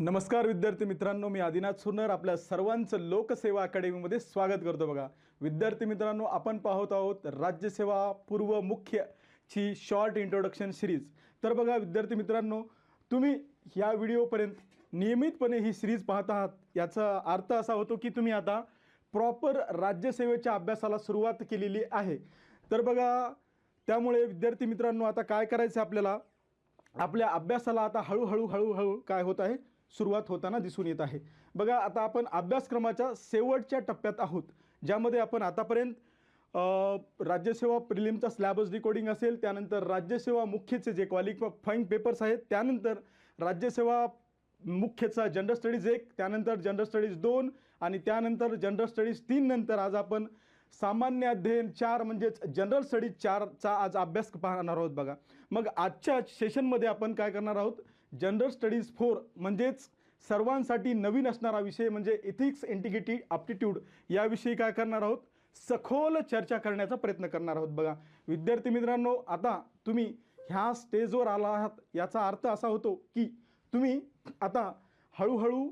नमस्कार विद्यार्थी मित्रांनो, मी आदिनाथ सुरनर आपल्या सर्वांचं लोकसेवा अकॅडमीमध्ये स्वागत करतो। बघा विद्यार्थी मित्रांनो, आपण पाहत आहोत राज्यसेवा पूर्व मुख्यची शॉर्ट इंट्रोडक्शन सिरीज। तर बघा विद्यार्थी मित्रांनो, तुम्ही ह्या व्हिडिओपर्यंत नियमितपणे ही सिरीज पाहत आहात, याचा अर्थ असा होतो की तुम्ही आता प्रॉपर राज्यसेवेच्या अभ्यासाला सुरुवात केलेली आहे। तर बघा त्यामुळे विद्यार्थी मित्रांनो, आता काय करायचं आपल्याला, आपल्या अभ्यासाला आता हळूहळू काय होत आहे, सुरुवात होताना दिसून येत आहे। बघा आता आपण अभ्यासक्रमाच्या शेवटच्या टप्प्यात आहोत, ज्यामध्ये आपण आतापर्यंत राज्यसेवा प्रिलिमचा स्लॅबस डिकोडिंग असेल, त्यानंतर राज्यसेवा मुख्यचे जे क्वालिफाईंग पेपर्स आहेत, त्यानंतर राज्यसेवा मुख्यचा जनरल स्टडीज 1, त्यानंतर जनरल स्टडीज 2 आणि त्यानंतर जनरल स्टडीज 3 नंतर आज आपण सामान्य अध्ययन 4 म्हणजेच जनरल स्टडीज 4चा आज अभ्यास पाहणार आहोत। बघा मग आजच्या सेशनमध्ये आपण काय करणार आहोत, जनरल स्टडीज 4 म्हणजेच सर्वांसाठी नवीन असणारा विषय म्हणजे इथिक्स इंटिग्रिटी एप्टिट्यूड याविषयी काय करणार आहोत, सखोल चर्चा करण्याचा प्रयत्न करणार आहोत। बघा विद्यार्थी मित्रांनो, आता तुम्ही ह्या स्टेजवर आला आहात, याचा अर्थ असा होतो की तुम्ही आता हळूहळू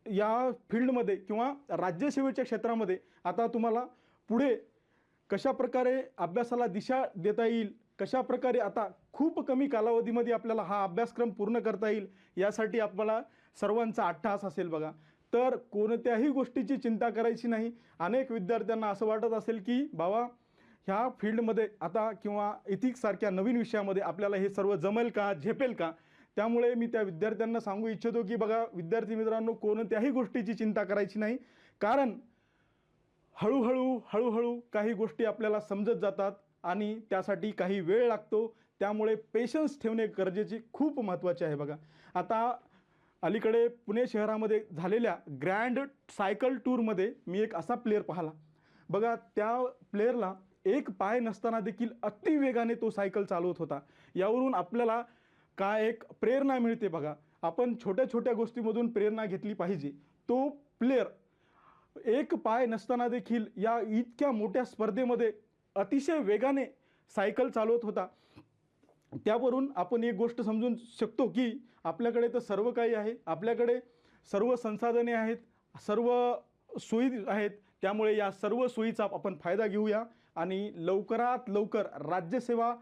या फील्डमध्ये किंवा राज्यसेवेच्या क्षेत्रामध्ये आता तुम्हाला पुढे कशा प्रकारे अभ्यासाला दिशा देता येईल, कशा प्रकारे आता खूप कमी कालावधीमध्ये आपल्याला हा अभ्यासक्रम पूर्ण करता येईल, यासाठी आपल्याला सर्वांचा अट्टहास असेल। बघा तर कोणत्याही गोष्टीची चिंता करायची नाही। अनेक विद्यार्थ्यांना असं वाटत असेल की बाबा ह्या फील्डमध्ये आता किंवा इथिक्ससारख्या नवीन विषयामध्ये आपल्याला हे सर्व जमेल का, झेपेल का, त्यामुळे मी त्या विद्यार्थ्यांना सांगू इच्छितो की बघा विद्यार्थी मित्रांनो, कोणत्याही गोष्टीची चिंता करायची नाही, कारण हळूहळू काही गोष्टी आपल्याला समजत जातात आणि त्यासाठी काही वेळ लागतो, त्यामुळे पेशन्स ठेवणे गरजेचे खूप महत्त्वाचे आहे। बघा आता अलीकडे पुणे शहरामध्ये झालेल्या ग्रँड सायकल टूरमध्ये मी एक असा प्लेयर पाहिला। बघा त्या प्लेयरला एक पाय नसताना देखील अतिवेगाने तो सायकल चालवत होता। यावरून आपल्याला काय एक प्रेरणा मिळते। बघा आपण छोट्या छोट्या गोष्टीमधून प्रेरणा घेतली पाहिजे। तो प्लेयर एक पाय नसताना देखील या इतक्या मोठ्या स्पर्धेमध्ये अतिशय वेगाने सायकल चालवत होता। त्यावरून आपण एक गोष्ट समजून शकतो की आपल्याकडे तर सर्व काही आहे, आपल्याकडे सर्व संसाधने आहेत, सर्व सोयी आहेत, त्यामुळे या सर्व सोयीचा आपण फायदा घेऊया आणि लवकरात लवकर राज्यसेवा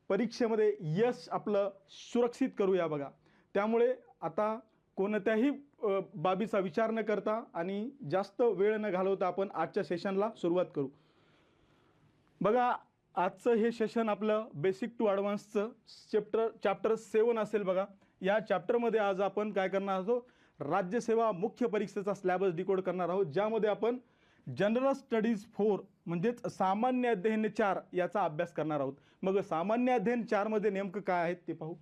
परीक्षेमध्ये यश आपलं सुरक्षित करूया। बघा त्यामुळे आता कोणत्याही बाबीचा विचार न करता आणि जास्त वेळ न घालवता आपण आजच्या सेशनला सुरुवात करू। बघा आजचं हे सेशन आपलं बेसिक टू ॲडव्हान्सचं चॅप्टर 7 असेल। बघा या चॅप्टरमध्ये आज आपण काय करणार आहोत, राज्यसेवा मुख्य परीक्षेचा स्लॅबस डिकोड करणार आहोत, ज्यामध्ये आपण जनरल स्टडीज 4 म्हणजेच सामान्य अध्ययन 4 याचा अभ्यास करणार आहोत। मग सामान्य अध्ययन 4 मध्ये नेमकं काय आहे ते पाहू।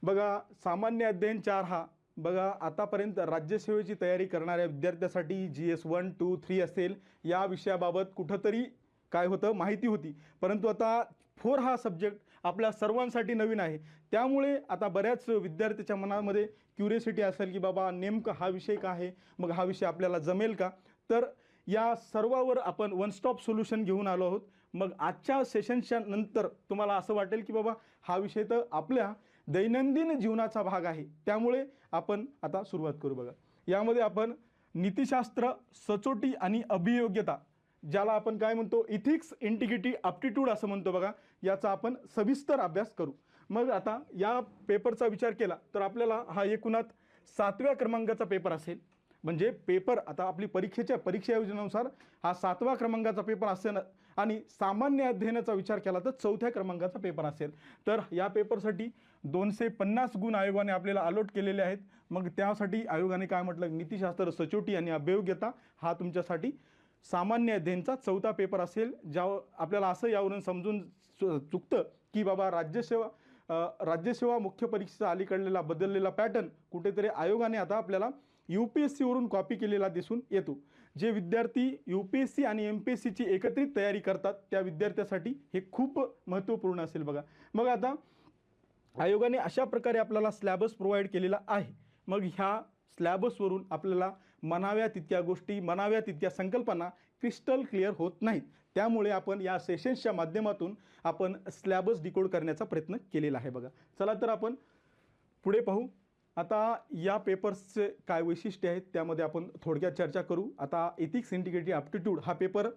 बघा सामान्य अध्ययन 4 हा बघा आतापर्यंत राज्यसेवेची तयारी करणाऱ्या विद्यार्थ्यासाठी GS 1, 2, 3 असेल या विषयाबाबत कुठंतरी काय होतं माहिती होती, परंतु आता 4 हा सब्जेक्ट आपल्या सर्वांसाठी नवीन आहे। त्यामुळे आता बऱ्याच विद्यार्थ्याच्या मनामध्ये क्युरियोसिटी असेल की बाबा नेमकं हा विषय काय आहे, मग हा विषय आपल्याला जमेल का, तर या सर्वावर आपण वन स्टॉप सोल्युशन घेऊन आलो आहोत। मग आजच्या सेशनच्या नंतर तुम्हाला असं वाटेल की बाबा हा विषय तर आपल्या दैनंदिन जीवनाचा भाग आहे, त्यामुळे आपण आता सुरुवात करू। बघा यामध्ये आपण नीतिशास्त्र, सचोटी आणि अभियोग्यता, ज्याला आपण काय म्हणतो इथिक्स इंटिग्रिटी एप्टिट्यूड असं म्हणतो, बघा याचा आपण सविस्तर अभ्यास करू। मग आता या पेपरचा विचार केला तर आपल्याला हा एकूणात 7व्या क्रमांकाचा पेपर असेल। म्हणजे पेपर आता आपली परीक्षा योजनेनुसार हा 7व्या क्रमांकाचा पेपर असेल आणि सामान्य अध्ययनाचा विचार केला तर 4थ्या क्रमांकाचा पेपर असेल। तर या पेपरसाठी 250 गुण आयोगाने आपल्याला अलॉट केलेले आहेत। मग त्यासाठी आयोगाने काय म्हटलं, नीतिशास्त्र, सचोटी आणि अभियोग्यता हा तुमच्यासाठी सामान्य अध्ययनचा 4था पेपर असेल। ज्या आपल्याला असं यावरून समजून चुकतं की बाबा राज्यसेवा मुख्य परीक्षेचा अलीकडलेला बदललेला पॅटर्न कुठेतरी आयोगाने आता आपल्याला UPSC वरून कॉपी केलेला दिसून येतो। जे विद्यार्थी UPSC आणि MPSCची एकत्रित तयारी करतात त्या विद्यार्थ्यासाठी हे खूप महत्त्वपूर्ण असेल। बघा मग आता आयोगाने अशा प्रकारे आपल्याला स्लॅबस प्रोव्हाइड केलेला आहे। मग ह्या स्लॅबसवरून आपल्याला म्हणाव्या तितक्या गोष्टी, म्हणाव्या तितक्या संकल्पना क्रिस्टल क्लिअर होत नाहीत, त्यामुळे आपण या सेशन्सच्या माध्यमातून आपण स्लॅबस डिकोड करण्याचा प्रयत्न केलेला आहे। बघा चला तर आपण पुढे पाहू। आता या पेपर्सचे काय वैशिष्ट्य आहेत त्यामध्ये आपण थोडक्यात चर्चा करू. आता एथिक्स इंटिग्रिटी ॲप्टिट्यूड हा पेपर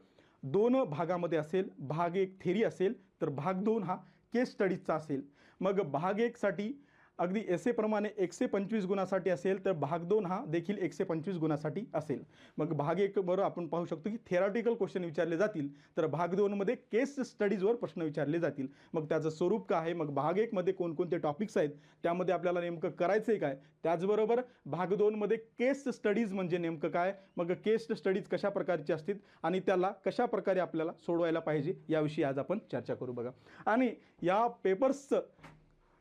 2 भागामध्ये असेल. भाग 1 थेरी असेल तर भाग 2 हा केस स्टडीजचा असेल. मग भाग 1 साठी अगदी एसेप्रमाणे 125 गुणासाठी असेल तर भाग 2 हा देखील 125 गुणासाठी असेल. मग भाग 1 बरोबर आपण पाहू शकतो की थेरॉटिकल क्वेश्चन विचारले जातील तर भाग 2 मध्ये केस स्टडीजवर प्रश्न विचारले जातील. मग त्याचं स्वरूप काय आहे, मग भाग 1 मध्ये कोणकोणते टॉपिक्स आहेत, त्यामध्ये आपल्याला नेमकं करायचं आहे काय, त्याचबरोबर भाग 2 मध्ये केस स्टडीज म्हणजे नेमकं काय, मग केस स्टडीज कशा प्रकारचे असतील आणि त्याला कशा प्रकारे आपल्याला सोडवायला पाहिजे याविषयी आज आपण चर्चा करू बघा. आणि या पेपर्सचं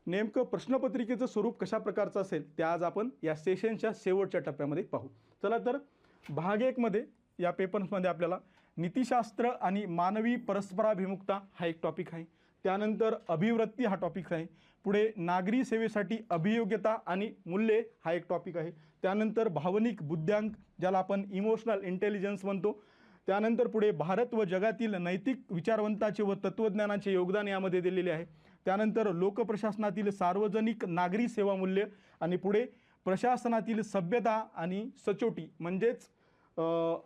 नेमकं प्रश्नपत्रिकेचं स्वरूप कशा प्रकारचं असेल ते आज आपण या सेशनच्या शेवटच्या टप्प्यामध्ये पाहू. चला तर भाग 1 मध्ये या पेपर्समध्ये आपल्याला नीतिशास्त्र आणि मानवी परस्पराभिमुखता हा एक टॉपिक आहे. त्यानंतर अभिवृत्ती हा टॉपिक आहे. पुढे नागरी सेवेसाठी अभियोग्यता आणि मूल्ये हा एक टॉपिक आहे. त्यानंतर भावनिक बुद्ध्यांक ज्याला आपण इमोशनल इंटेलिजन्स म्हणतो. त्यानंतर पुढे भारत व जगातील नैतिक विचारवंताचे व तत्त्वज्ञानाचे योगदान यामध्ये दिलेले आहे. त्यानंतर लोकप्रशासनातील सार्वजनिक नागरी सेवा मूल्य आणि पुढे प्रशासनातील सभ्यता आणि सचोटी म्हणजेच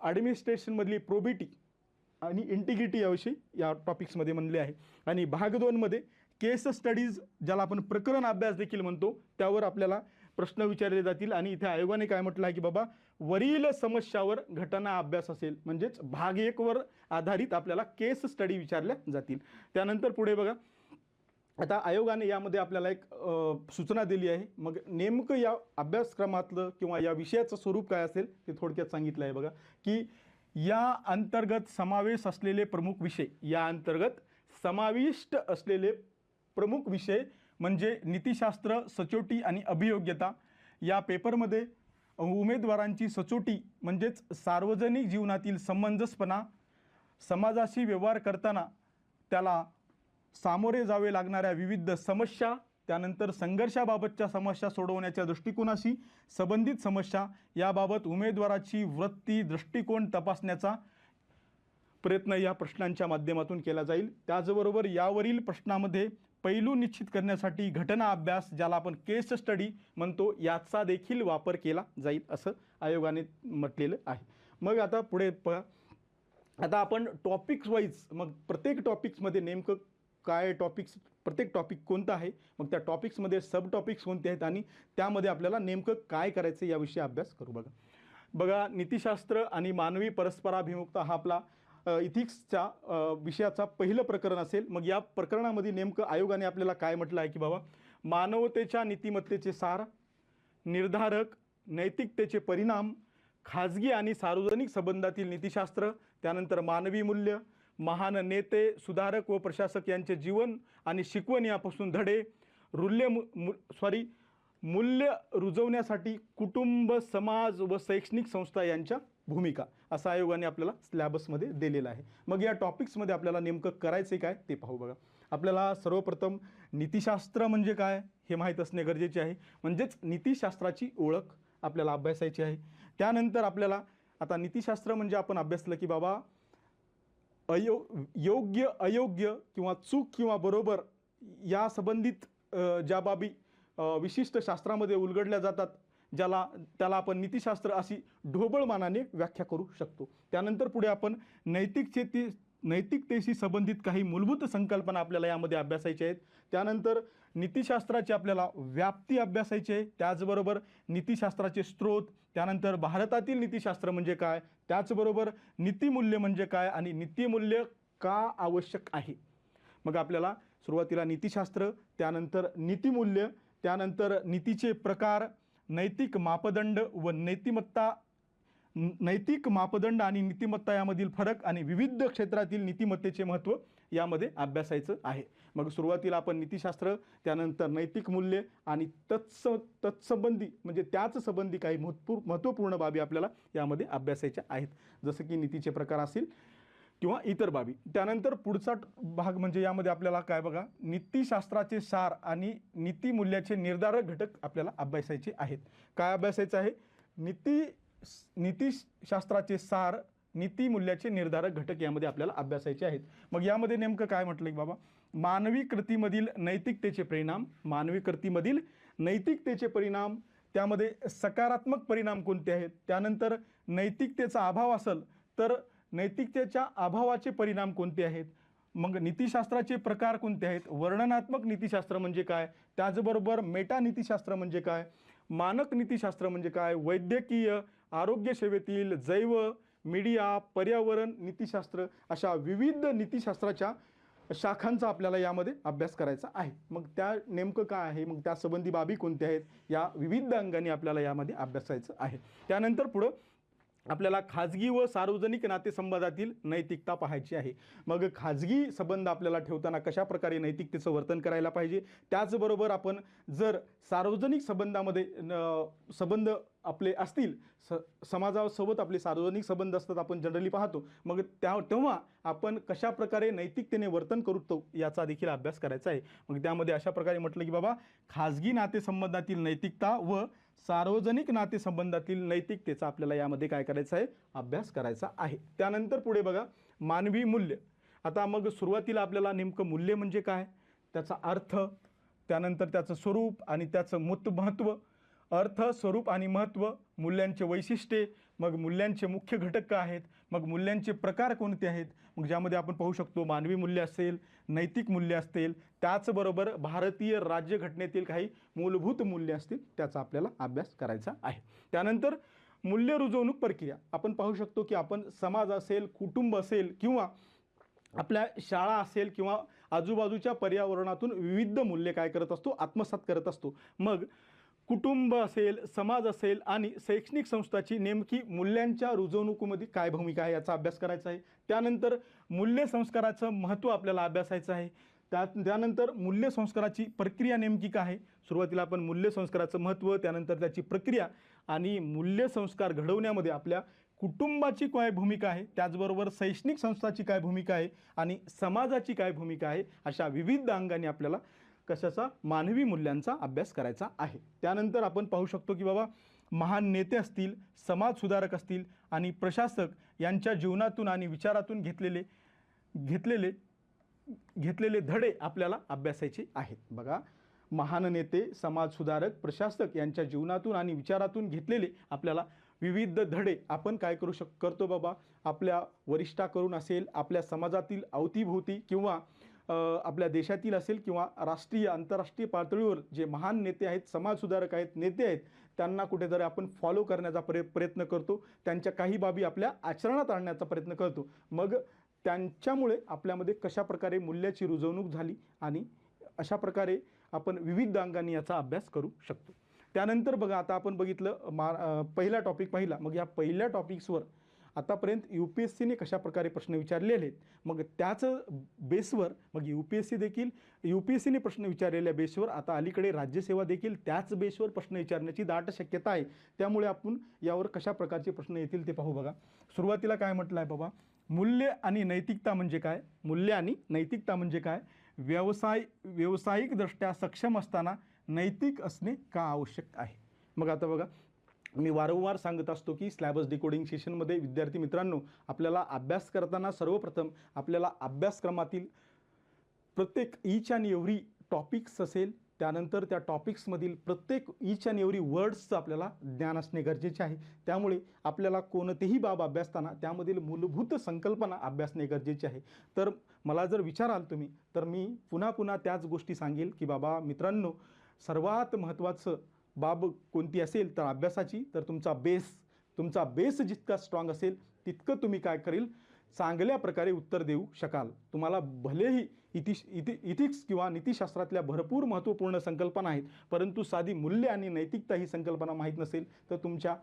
ॲडमिनिस्ट्रेशनमधली प्रोबिटी आणि इंटिग्रिटी याविषयी या टॉपिक्समध्ये म्हणले आहे. आणि भाग 2 मध्ये केस स्टडीज ज्याला आपण प्रकरण अभ्यास देखील म्हणतो त्यावर आपल्याला प्रश्न विचारले जातील. आणि इथे आयोगाने काय म्हटलं आहे की बाबा वरील समस्यावर घटना अभ्यास असेल म्हणजेच भाग 1 वर आधारित आपल्याला केस स्टडी विचारल्या जातील. त्यानंतर पुढे बघा आता आयोगाने यामध्ये आपल्याला एक सूचना दिली आहे. मग नेमकं या अभ्यासक्रमातलं किंवा या विषयाचं स्वरूप काय असेल ते थोडक्यात सांगितलं आहे बघा की या अंतर्गत समावेश असलेले प्रमुख विषय, या अंतर्गत समाविष्ट असलेले प्रमुख विषय म्हणजे नीतिशास्त्र, सचोटी आणि अभियोग्यता. या पेपरमध्ये उमेदवारांची सचोटी म्हणजेच सार्वजनिक जीवनातील समंजसपणा, समाजाशी व्यवहार करताना त्याला सामोरे जावे लागणाऱ्या विविध समस्या, त्यानंतर संघर्षाबाबतच्या समस्या सोडवण्याच्या दृष्टिकोनाशी संबंधित समस्या याबाबत उमेदवाराची वृत्ती, दृष्टिकोन तपासण्याचा प्रयत्न या प्रश्नांच्या माध्यमातून केला जाईल. त्याचबरोबर यावरील प्रश्नामध्ये पैलू निश्चित करण्यासाठी घटना अभ्यास ज्याला आपण केस स्टडी म्हणतो याचा देखील वापर केला जाईल असं आयोगाने म्हटलेलं आहे. मग आता पुढे आता आपण टॉपिक्स वाईज मग प्रत्येक टॉपिक्समध्ये नेमकं काय टॉपिक्स, प्रत्येक टॉपिक कोणता आहे, मग त्या टॉपिक्समध्ये सब टॉपिक्स कोणते आहेत आणि त्यामध्ये आपल्याला नेमकं काय करायचं याविषयी अभ्यास करू बघा. नीतिशास्त्र आणि मानवी परस्पराभिमुखता हा आपला इथिक्सच्या विषयाचा पहिलं प्रकरण असेल. मग या प्रकरणामध्ये नेमकं आयोगाने आपल्याला काय म्हटलं आहे की बाबा मानवतेच्या नीतिमत्तेचे सार, निर्धारक, नैतिकतेचे परिणाम, खाजगी आणि सार्वजनिक संबंधातील नीतिशास्त्र, त्यानंतर मानवी मूल्य, महान नेते, सुधारक व प्रशासक यांचे जीवन आणि शिकवण यापासून धडे, मूल्य रुजवण्यासाठी कुटुंब, समाज व शैक्षणिक संस्था यांच्या भूमिका असं आयोगाने आपल्याला सिलॅबसमध्ये दिलेलं आहे. मग या टॉपिक्समध्ये आपल्याला नेमकं करायचं काय ते पाहू बघा. आपल्याला सर्वप्रथम नीतिशास्त्र म्हणजे काय हे माहीत असणे गरजेचे आहे. म्हणजेच नीतिशास्त्राची ओळख आपल्याला अभ्यासायची आहे. त्यानंतर आपल्याला आता नीतिशास्त्र म्हणजे आपण अभ्यासलं की बाबा योग्य अयोग्य किंवा चूक किंवा बरोबर या संबंधित ज्या बाबी विशिष्ट शास्त्रामध्ये उलगडल्या जातात त्याला आपण नीतिशास्त्र अशी ढोबळमानाने व्याख्या करू शकतो. त्यानंतर पुढे आपण नैतिकतेशी संबंधित काही मूलभूत संकल्पना आपल्याला यामध्ये अभ्यासायच्या आहेत. त्यानंतर नीतिशास्त्राची आपल्याला व्याप्ती अभ्यासायची आहे. त्याचबरोबर नीतिशास्त्राचे स्रोत, त्यानंतर भारतातील नीतिशास्त्र म्हणजे काय, त्याचबरोबर नीतिमूल्य म्हणजे काय आणि नीतिमूल्य का आवश्यक आहे. मग आपल्याला सुरुवातीला नीतिशास्त्र, त्यानंतर नीतिमूल्य, त्यानंतर नीतीचे प्रकार, नैतिक मापदंड व नैतिक मापदंड आणि नीतिमत्ता यामधील फरक आणि विविध क्षेत्रातील नीतिमत्तेचे महत्त्व यामध्ये अभ्यासायचं आहे. मग सुरुवातीला आपण नीतिशास्त्र, त्यानंतर नैतिक मूल्य आणि तत्संबंधी म्हणजे त्याच संबंधी काही महत्त्वपूर्ण बाबी आपल्याला यामध्ये अभ्यासायच्या आहेत, जसं की नीतीचे प्रकार असतील किंवा इतर बाबी. त्यानंतर पुढचा भाग म्हणजे यामध्ये आपल्याला काय बघा नीतिशास्त्राचे सार आणि नीतिमूल्याचे निर्धारक घटक आपल्याला अभ्यासायचे आहेत. काय अभ्यासायचं आहे, नीतिशास्त्राचे सार, नीतिमूल्याचे निर्धारक घटक यामध्ये आपल्याला अभ्यासायचे आहेत. मग यामध्ये नेमकं काय म्हटलं की बाबा मानवी कृतीमधील नैतिकतेचे परिणाम, मानवी कृतीमधील नैतिकतेचे परिणाम, त्यामध्ये सकारात्मक परिणाम कोणते आहेत, त्यानंतर नैतिकतेचा अभाव असेल तर नैतिकतेच्या अभावाचे परिणाम कोणते आहेत, मग नीतिशास्त्राचे प्रकार कोणते आहेत, वर्णनात्मक नीतिशास्त्र म्हणजे काय, त्याचबरोबर मेटा नीतिशास्त्र म्हणजे काय, मानक नीतिशास्त्र म्हणजे काय, वैद्यकीय, आरोग्य सेवेतील, जैव, मीडिया, पर्यावरण नीतिशास्त्र, अशा विविध नीतिशास्त्राच्या शाखांचा आपल्याला यामध्ये अभ्यास करायचा आहे. मग त्या नेमकं काय आहे, मग त्या संबंधी बाबी कोणत्या आहेत, या विविध अंगांनी आपल्याला यामध्ये अभ्यासायचं आहे. त्यानंतर पुढं आपल्याला खाजगी व सार्वजनिक नातेसंबंधातील नैतिकता पाहायची आहे. मग खाजगी संबंध आपल्याला ठेवताना कशा प्रकारे नैतिकतेचं वर्तन करायला पाहिजे, त्याचबरोबर आपण जर सार्वजनिक संबंधामध्ये संबंध आपले असतील, समाजासोबत आपले सार्वजनिक संबंध असतात, आपण जनरली पाहतो, मग तेव्हा आपण कशा प्रकारे नैतिकतेने वर्तन करतो याचा देखील अभ्यास करायचा आहे. मग त्यामध्ये अशा प्रकारे म्हटलं की बाबा खाजगी नातेसंबंधातील नैतिकता व सार्वजनिक नातेसंबंधातील नैतिकतेचा आपल्याला यामध्ये काय करायचं आहे, अभ्यास करायचा आहे. त्यानंतर पुढे बघा मानवी मूल्य. आता मग सुरुवातीला आपल्याला नेमकं मूल्य म्हणजे काय, त्याचा अर्थ, त्यानंतर त्याचं स्वरूप आणि त्याचं महत्त्व, अर्थ, स्वरूप आणि महत्त्व, मूल्यांचे वैशिष्ट्ये, मग मूल्यांचे मुख्य घटक काय आहेत, मग मूल्यांचे प्रकार कोणते आहेत, मग ज्यामध्ये आपण पाहू शकतो मानवी मूल्य असेल, नैतिक मूल्य असतील, त्याचबरोबर भारतीय राज्यघटनेतील काही मूलभूत मूल्य असतील, त्याचा आपल्याला अभ्यास करायचा आहे. त्यानंतर मूल्य रुजवणूक प्रक्रिया आपण पाहू शकतो की आपण समाज असेल, कुटुंब असेल किंवा आपल्या शाळा असेल किंवा आजूबाजूच्या पर्यावरणातून विविध मूल्ये काय करत असतो, आत्मसात करत असतो. मग कुटुंब असेल, समाज असेल आणि शैक्षणिक संस्थाची नेमकी मूल्यांच्या रुजवणुकीमध्ये काय भूमिका आहे याचा अभ्यास करायचा आहे. त्यानंतर मूल्य संस्काराचं महत्त्व आपल्याला अभ्यासायचं आहे. त्यानंतर मूल्य संस्काराची प्रक्रिया नेमकी काय आहे, सुरुवातीला आपण मूल्य संस्काराचं महत्त्व, त्यानंतर त्याची प्रक्रिया आणि मूल्य संस्कार घडवण्यामध्ये आपल्या कुटुंबाची काय भूमिका आहे, त्याचबरोबर शैक्षणिक संस्थाची काय भूमिका आहे आणि समाजाची काय भूमिका आहे, अशा विविध अंगाने आपल्याला कशाचा, मानवी मूल्यांचा अभ्यास करायचा आहे. त्यानंतर आपण पाहू शकतो की बाबा महान नेते असतील, समाजसुधारक असतील आणि प्रशासक यांच्या जीवनातून आणि विचारातून घेतलेले धडे आपल्याला अभ्यासायचे आहेत. बघा महान नेते, समाजसुधारक, प्रशासक यांच्या जीवनातून आणि विचारातून घेतलेले आपल्याला विविध धडे आपण काय करतो बाबा, आपल्या वरिष्ठाकडून असेल, आपल्या समाजातील अवतीभोवती किंवा आपल्या देशातील असेल किंवा राष्ट्रीय आंतरराष्ट्रीय पातळीवर जे महान नेते आहेत, समाजसुधारक आहेत, नेते आहेत, त्यांना कुठेतरी आपण फॉलो करण्याचा प्रयत्न करतो, त्यांच्या काही बाबी आपल्या आचरणात आणण्याचा प्रयत्न करतो. मग त्यांच्यामुळे आपल्यामध्ये कशा प्रकारे मूल्याची रुजवणूक झाली आणि अशा प्रकारे आपण विविध अंगांनी याचा अभ्यास करू शकतो. त्यानंतर बघा आता आपण बघितलं पहिला टॉपिक पाहिला. मग या पहिल्या टॉपिक्सवर आतापर्यंत UPSCने कशा प्रकारे प्रश्न विचारलेले आहेत, मग त्याच बेसवर मग UPSCने प्रश्न विचारलेल्या बेसवर आता अलीकडे राज्यसेवा देखील त्याच बेसवर प्रश्न विचारण्याची दाट शक्यता आहे. त्यामुळे आपण यावर कशा प्रकारचे प्रश्न येतील ते पाहू. बघा सुरुवातीला काय म्हटलं आहे बाबा, मूल्य आणि नैतिकता म्हणजे काय, मूल्य आणि नैतिकता म्हणजे काय, व्यावसायिकदृष्ट्या सक्षम असताना नैतिक असणे का आवश्यक आहे. मग आता बघा मी वारंवार सांगत असतो की सिलेबस डिकोडिंग सेशनमध्ये विद्यार्थी मित्रांनो, आपल्याला अभ्यास करताना सर्वप्रथम आपल्याला अभ्यासक्रमातील प्रत्येक ईच अँड एव्हरी टॉपिक्स असेल, त्यानंतर त्या टॉपिक्समधील प्रत्येक ईच अँड एव्हरी वर्ड्सचं आपल्याला ज्ञान असणे गरजेचे आहे. त्यामुळे आपल्याला कोणतेही बाब अभ्यासताना त्यामधील मूलभूत संकल्पना अभ्यासणे गरजेचे आहे. तर मला जर विचाराल तुम्ही तर मी पुन्हा पुन्हा त्याच गोष्टी सांगेल की बाबा मित्रांनो, सर्वात महत्त्वाचं बाब कोणती असेल तर अभ्यासाची, तर तुमचा बेस जितका स्ट्रॉंग असेल तितकं तुम्ही काय करेल, चांगल्या प्रकारे उत्तर देऊ शकाल. तुम्हाला भलेही इथिक्स किंवा नीतिशास्त्रातल्या भरपूर महत्त्वपूर्ण संकल्पना आहेत, परंतु साधी मूल्य आणि नैतिकता ही संकल्पना माहीत नसेल तर तुमच्या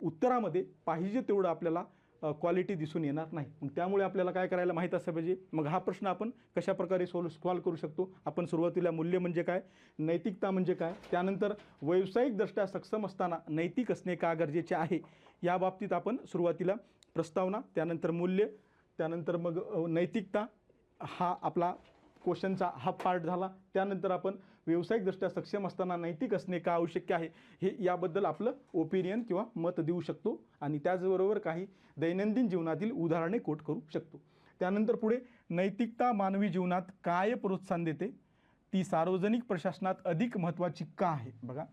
उत्तरामध्ये पाहिजे तेवढं आपल्याला क्वालिटी दिसून येणार नाही. मग त्यामुळे आपल्याला काय करायला माहीत असलं पाहिजे. मग हा प्रश्न आपण कशा प्रकारे सॉल्व्ह करू शकतो. आपण सुरुवातीला मूल्य म्हणजे काय, नैतिकता म्हणजे काय, त्यानंतर व्यावसायिकदृष्ट्या सक्षम असताना नैतिक असणे का गरजेचे आहे, या बाबतीत आपण सुरुवातीला प्रस्तावना, त्यानंतर मूल्य, त्यानंतर मग नैतिकता, हा आपला क्वेश्चनचा हा पार्ट झाला. त्यानंतर आपण व्यावसायिकदृष्ट्या सक्षम असताना नैतिक असणे का आवश्यक आहे हे याबद्दल आपलं ओपिनियन किंवा मत देऊ शकतो आणि त्याचबरोबर काही दैनंदिन जीवनातील उदाहरणे कोट करू शकतो. त्यानंतर पुढे नैतिकता मानवी जीवनात काय प्रोत्साहन देते, ती सार्वजनिक प्रशासनात अधिक महत्त्वाची का आहे. बघा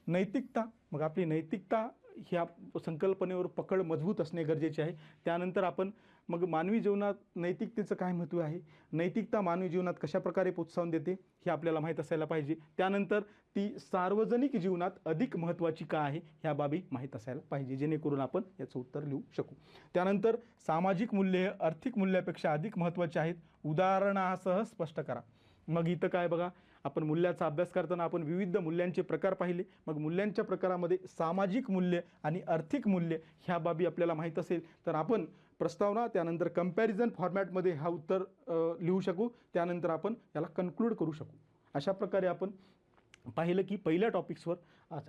नैतिकता, मग आपली नैतिकता ह्या संकल्पनेवर पकड मजबूत असणे गरजेचे आहे. त्यानंतर आपण मग मानवी जीवनात नैतिकतेचं काय महत्त्व आहे, नैतिकता मानवी जीवनात कशाप्रकारे प्रोत्साहन देते हे आपल्याला माहीत असायला पाहिजे. त्यानंतर ती सार्वजनिक जीवनात अधिक महत्त्वाची का आहे ह्या बाबी माहीत असायला पाहिजे, जेणेकरून आपण याचं उत्तर लिहू शकू. त्यानंतर सामाजिक मूल्ये आर्थिक मूल्यापेक्षा अधिक महत्त्वाचे आहेत, उदाहरणासह स्पष्ट करा. मग इथं काय बघा, आपण मूल्याचा अभ्यास करताना आपण विविध मूल्यांचे प्रकार पाहिले. मग मूल्यांच्या प्रकारामध्ये सामाजिक मूल्य आणि आर्थिक मूल्य ह्या बाबी आपल्याला माहीत असेल तर आपण प्रस्तावना त्यानंतर कंपॅरिझन फॉर्मॅटमध्ये हा उत्तर लिहू शकू. त्यानंतर आपण याला कन्क्लूड करू शकू. अशा प्रकारे आपण पाहिलं की पहिल्या टॉपिक्सवर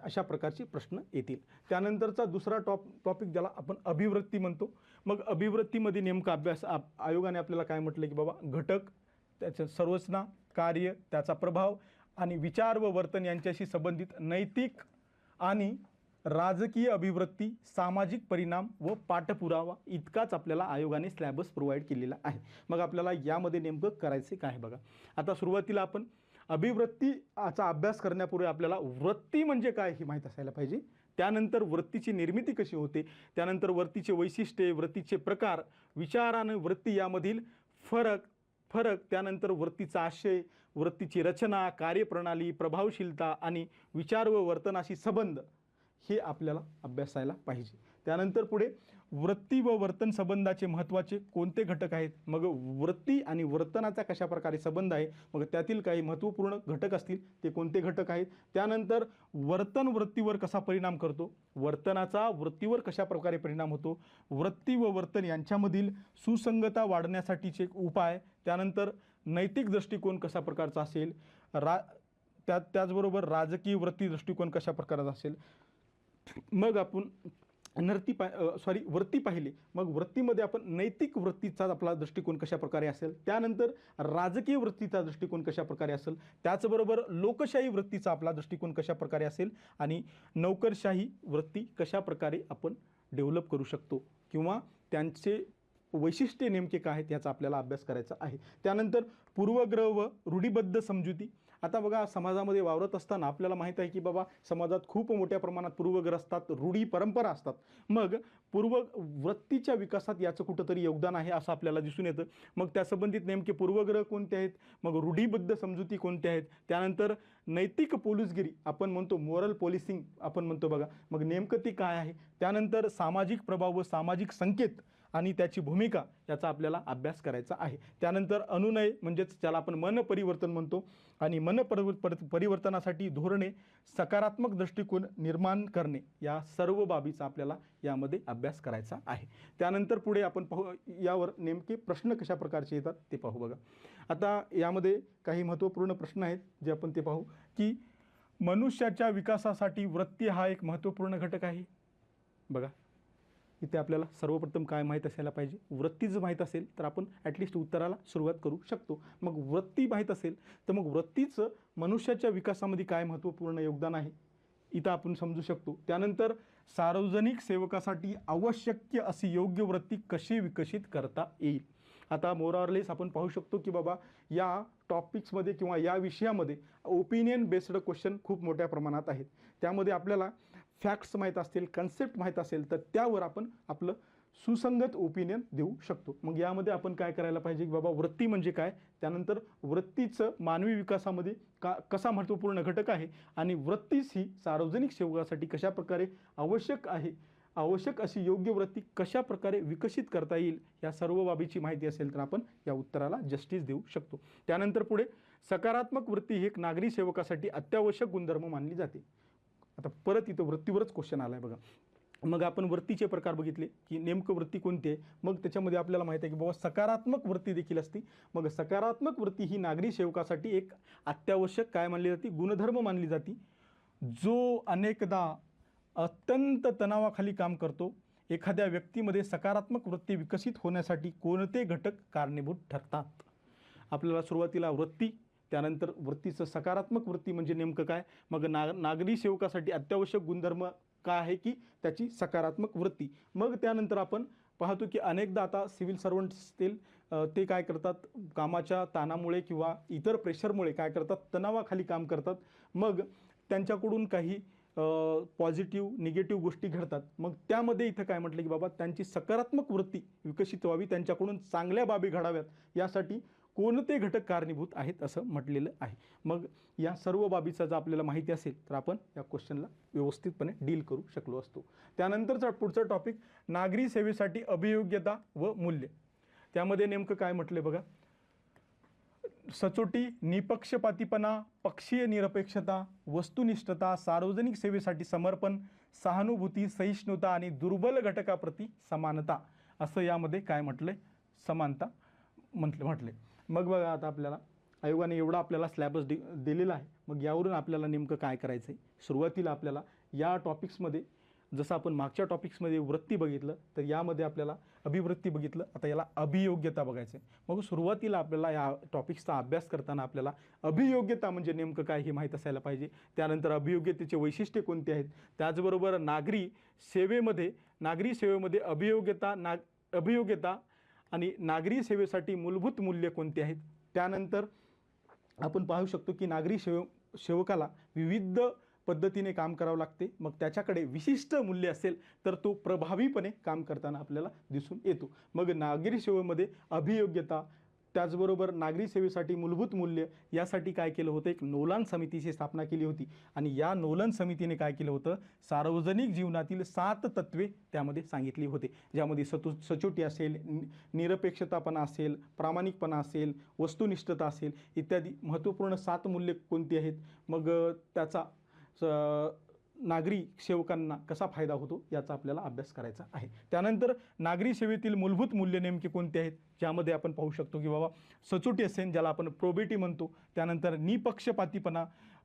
अशा प्रकारचे प्रश्न येतील. त्यानंतरचा दुसरा टॉपिक ज्याला आपण अभिवृत्ती म्हणतो. मग अभिवृत्तीमध्ये नेमका अभ्यास आयोगाने आपल्याला काय म्हटलं की बाबा घटक, त्याचं संरचना, कार्य, त्याचा प्रभाव आणि विचार व वर्तन यांच्याशी संबंधित नैतिक आणि राजकीय अभिवृत्ती, सामाजिक परिणाम व पाठपुरावा इतकाच आपल्याला आयोगाने स्लॅबस प्रोव्हाइड केलेला आहे. मग आपल्याला यामध्ये नेमकं करायचे काय बघा. आता सुरुवातीला आपण अभिवृत्तीचा अभ्यास करण्यापूर्वी आपल्याला वृत्ती म्हणजे काय हे माहीत असायला पाहिजे. त्यानंतर वृत्तीची निर्मिती कशी होते, त्यानंतर वृत्तीचे वैशिष्ट्ये, वृत्तीचे प्रकार, विचार आणि वृत्ती यामधील फरक, त्यानंतर वृत्तीचा आशय, वृत्तीची रचना, कार्यप्रणाली, प्रभावशीलता आणि विचार व वर्तनाशी संबंध हे आपल्याला अभ्यासायला पाहिजे. त्यानंतर पुढे वृत्ती व वर्तन संबंधाचे महत्त्वाचे कोणते घटक आहेत, मग वृत्ती आणि वर्तनाचा कशा प्रकारे संबंध आहे, मग त्यातील काही महत्त्वपूर्ण घटक असतील ते कोणते घटक आहेत. त्यानंतर वर्तन वृत्तीवर कसा परिणाम करतो, वर्तनाचा वृत्तीवर कशा प्रकारे परिणाम होतो, वृत्ती व वर्तन यांच्यामधील सुसंगता वाढण्यासाठीचे उपाय, त्यानंतर नैतिक दृष्टिकोन कशा प्रकारचा असेल, त्याचबरोबर राजकीय वृत्ती दृष्टिकोन कशा प्रकारचा असेल. मग आपण वृत्ती पाहिली. मग वृत्तीमध्ये आपण नैतिक वृत्तीचा आपला दृष्टिकोन कशा प्रकारे असेल, त्यानंतर राजकीय वृत्तीचा दृष्टिकोन कशा प्रकारे असेल, त्याचबरोबर लोकशाही वृत्तीचा आपला दृष्टिकोन कशा प्रकारे असेल आणि नोकरशाही वृत्ती कशा प्रकारे आपण डेव्हलप करू शकतो किंवा त्यांचे वैशिष्ट्ये नेमके काय आहेत याचा आपल्याला अभ्यास करायचा आहे. त्यानंतर पूर्वग्रह व रूढीबद्ध समजुती. आता बघा, समाजामध्ये वावरत असताना आपल्याला माहीत आहे की बाबा समाजात खूप मोठ्या प्रमाणात पूर्वग्रह असतात, रूढी परंपरा असतात. मग वृत्तीच्या विकासात याचं कुठंतरी योगदान आहे असं आपल्याला दिसून येतं. मग त्यासंबंधित नेमके पूर्वग्रह कोणते आहेत, मग रूढीबद्ध समजुती कोणत्या आहेत, त्यानंतर नैतिक पोलिसगिरी आपण म्हणतो, मोरल पोलिसिंग आपण म्हणतो बघा, मग नेमकं ती काय आहे. त्यानंतर सामाजिक प्रभाव व सामाजिक संकेत आणि त्याची भूमिका याचा आपल्याला अभ्यास करायचा आहे. त्यानंतर अनुनय म्हणजेच ज्याला आपण मन परिवर्तन म्हणतो आणि मन परिवर्तनासाठी धोरणे, सकारात्मक दृष्टिकोन निर्माण करणे या सर्व बाबीचा आपल्याला यामध्ये अभ्यास करायचा आहे. त्यानंतर पुढे आपण पाहू यावर नेमके प्रश्न कशा प्रकारचे येतात ते पाहू बघा. आता यामध्ये काही महत्त्वपूर्ण प्रश्न आहेत जे आपण ते पाहू की मनुष्याच्या विकासासाठी वृत्ती हा एक महत्त्वपूर्ण घटक आहे. बघा, इथे आपल्याला सर्वप्रथम काय माहीत असायला पाहिजे, वृत्तीच माहीत असेल तर आपण ॲटलिस्ट उत्तराला सुरुवात करू शकतो. मग वृत्ती माहीत असेल तर मग वृत्तीचं मनुष्याच्या विकासामध्ये काय महत्त्वपूर्ण योगदान आहे इथं आपण समजू शकतो. त्यानंतर सार्वजनिक सेवकासाठी आवश्यक अशी योग्य वृत्ती कशी विकसित करता येईल. आता मोरऑरलेस आपण पाहू शकतो की बाबा या टॉपिक्समध्ये किंवा या विषयामध्ये ओपिनियन बेस्ड क्वेश्चन खूप मोठ्या प्रमाणात आहेत. त्यामध्ये आपल्याला फॅक्ट्स माहीत असतील, कन्सेप्ट माहीत असेल तर त्यावर आपण आपलं सुसंगत ओपिनियन देऊ शकतो. मग यामध्ये आपण काय करायला पाहिजे की बाबा वृत्ती म्हणजे काय, त्यानंतर वृत्तीचं मानवी विकासामध्ये कसा महत्त्वपूर्ण घटक आहे आणि वृत्तीच ही सार्वजनिक सेवकासाठी कशा प्रकारे आवश्यक आहे, आवश्यक अशी योग्य वृत्ती कशा प्रकारे विकसित करता येईल या सर्व बाबीची माहिती असेल तर आपण या उत्तराला जस्टिस देऊ शकतो. त्यानंतर पुढे सकारात्मक वृत्ती ही एक नागरी सेवकासाठी अत्यावश्यक गुणधर्म मानली जाते. आता परत इथं वृत्तीवरच क्वेश्चन आला आहे बघा. मग आपण वृत्तीचे प्रकार बघितले की नेमकं वृत्ती कोणती आहे, मग त्याच्यामध्ये आपल्याला माहिती आहे की बाबा सकारात्मक वृत्ती देखील असते. मग सकारात्मक वृत्ती ही नागरी सेवकासाठी एक अत्यावश्यक काय मानली जाते, गुणधर्म मानली जाते, जो अनेकदा अत्यंत तणावाखाली काम करतो. एखाद्या व्यक्तीमध्ये सकारात्मक वृत्ती विकसित होण्यासाठी कोणते घटक कारणीभूत ठरतात. आपल्याला सुरुवातीला वृत्ती, त्यानंतर वृत्तीचं सकारात्मक वृत्ती म्हणजे नेमकं काय, मग नागरी सेवकासाठी अत्यावश्यक गुणधर्म काय आहे की त्याची सकारात्मक वृत्ती. मग त्यानंतर आपण पाहतो की अनेकदा आता सिव्हिल सर्वंट्स असतील ते काय करतात, कामाच्या ताणामुळे किंवा इतर प्रेशरमुळे काय करतात, तणावाखाली काम करतात. मग त्यांच्याकडून काही पॉझिटिव्ह निगेटिव्ह गोष्टी घडतात, मग त्यामध्ये इथं काय म्हटलं की बाबा त्यांची सकारात्मक वृत्ती विकसित व्हावी, त्यांच्याकडून चांगल्या बाबी घडाव्यात, यासाठी कोणते घटक कारणीभूत आहेत असं म्हटलेलं आहे. मग या सर्व बाबीचा जर आपल्याला माहिती असेल तर आपण या क्वेश्चनला व्यवस्थितपणे डील करू शकलो असतो. त्यानंतरचा पुढचा टॉपिक नागरी सेवेसाठी अभियोग्यता व मूल्य. त्यामध्ये नेमकं काय म्हटले बघा, सचोटी, निपक्षपातीपणा, पक्षीय निरपेक्षता, वस्तुनिष्ठता, सार्वजनिक सेवेसाठी समर्पण, सहानुभूती, सहिष्णुता आणि दुर्बल घटकाप्रती समानता, असं यामध्ये काय म्हटले, समानता म्हटले. मग बघा आता आपल्याला आयोगाने एवढा आपल्याला स्लॅबस दिलेला आहे. मग यावरून आपल्याला नेमकं काय करायचं आहे, सुरुवातीला आपल्याला या टॉपिक्समध्ये जसं आपण मागच्या टॉपिक्समध्ये वृत्ती बघितलं, तर यामध्ये आपल्याला अभिवृत्ती बघितलं, आता याला अभियोग्यता बघायचं आहे. मग सुरुवातीला आपल्याला या टॉपिक्सचा अभ्यास करताना आपल्याला अभियोग्यता म्हणजे नेमकं काय हे माहीत असायला पाहिजे. त्यानंतर अभियोग्यतेचे वैशिष्ट्ये कोणते आहेत, त्याचबरोबर नागरी सेवेमध्ये अभियोग्यता आणि नागरी सेवेसाठी मूलभूत मूल्य कोणते आहेत. त्यानंतर आपण पाहू शकतो की नागरी सेवकाला विविध पद्धतीने काम करावं लागते, मग त्याच्याकडे विशिष्ट मूल्य असेल तर तो प्रभावीपणे काम करताना आपल्याला दिसून येतो. मग नागरी सेवेमध्ये अभियोग्यता, त्याचबरोबर नागरी सेवेसाठी मूलभूत मूल्य, यासाठी काय केलं होतं, एक नोलान समितीची स्थापना केली होती. आणि या नोलन समितीने काय केलं होतं, सार्वजनिक जीवनातील 7 तत्वे त्यामध्ये सांगितली होते, ज्यामध्ये सचोटी असेल, निरपेक्षतापणा असेल, प्रामाणिकपणा असेल, वस्तुनिष्ठता असेल, इत्यादी महत्त्वपूर्ण 7 मूल्य कोणती आहेत. मग त्याचा नागरी सेवकांना कसा फायदा होतो याचा आपल्याला अभ्यास करायचा आहे. त्यानंतर नागरी सेवेतील मूलभूत मूल्य नेमके कोणते आहेत, ज्यामध्ये आपण पाहू शकतो की बाबा सचोटी असेल, ज्याला आपण प्रोबेटी म्हणतो, त्यानंतर निपक्षपातीपणा,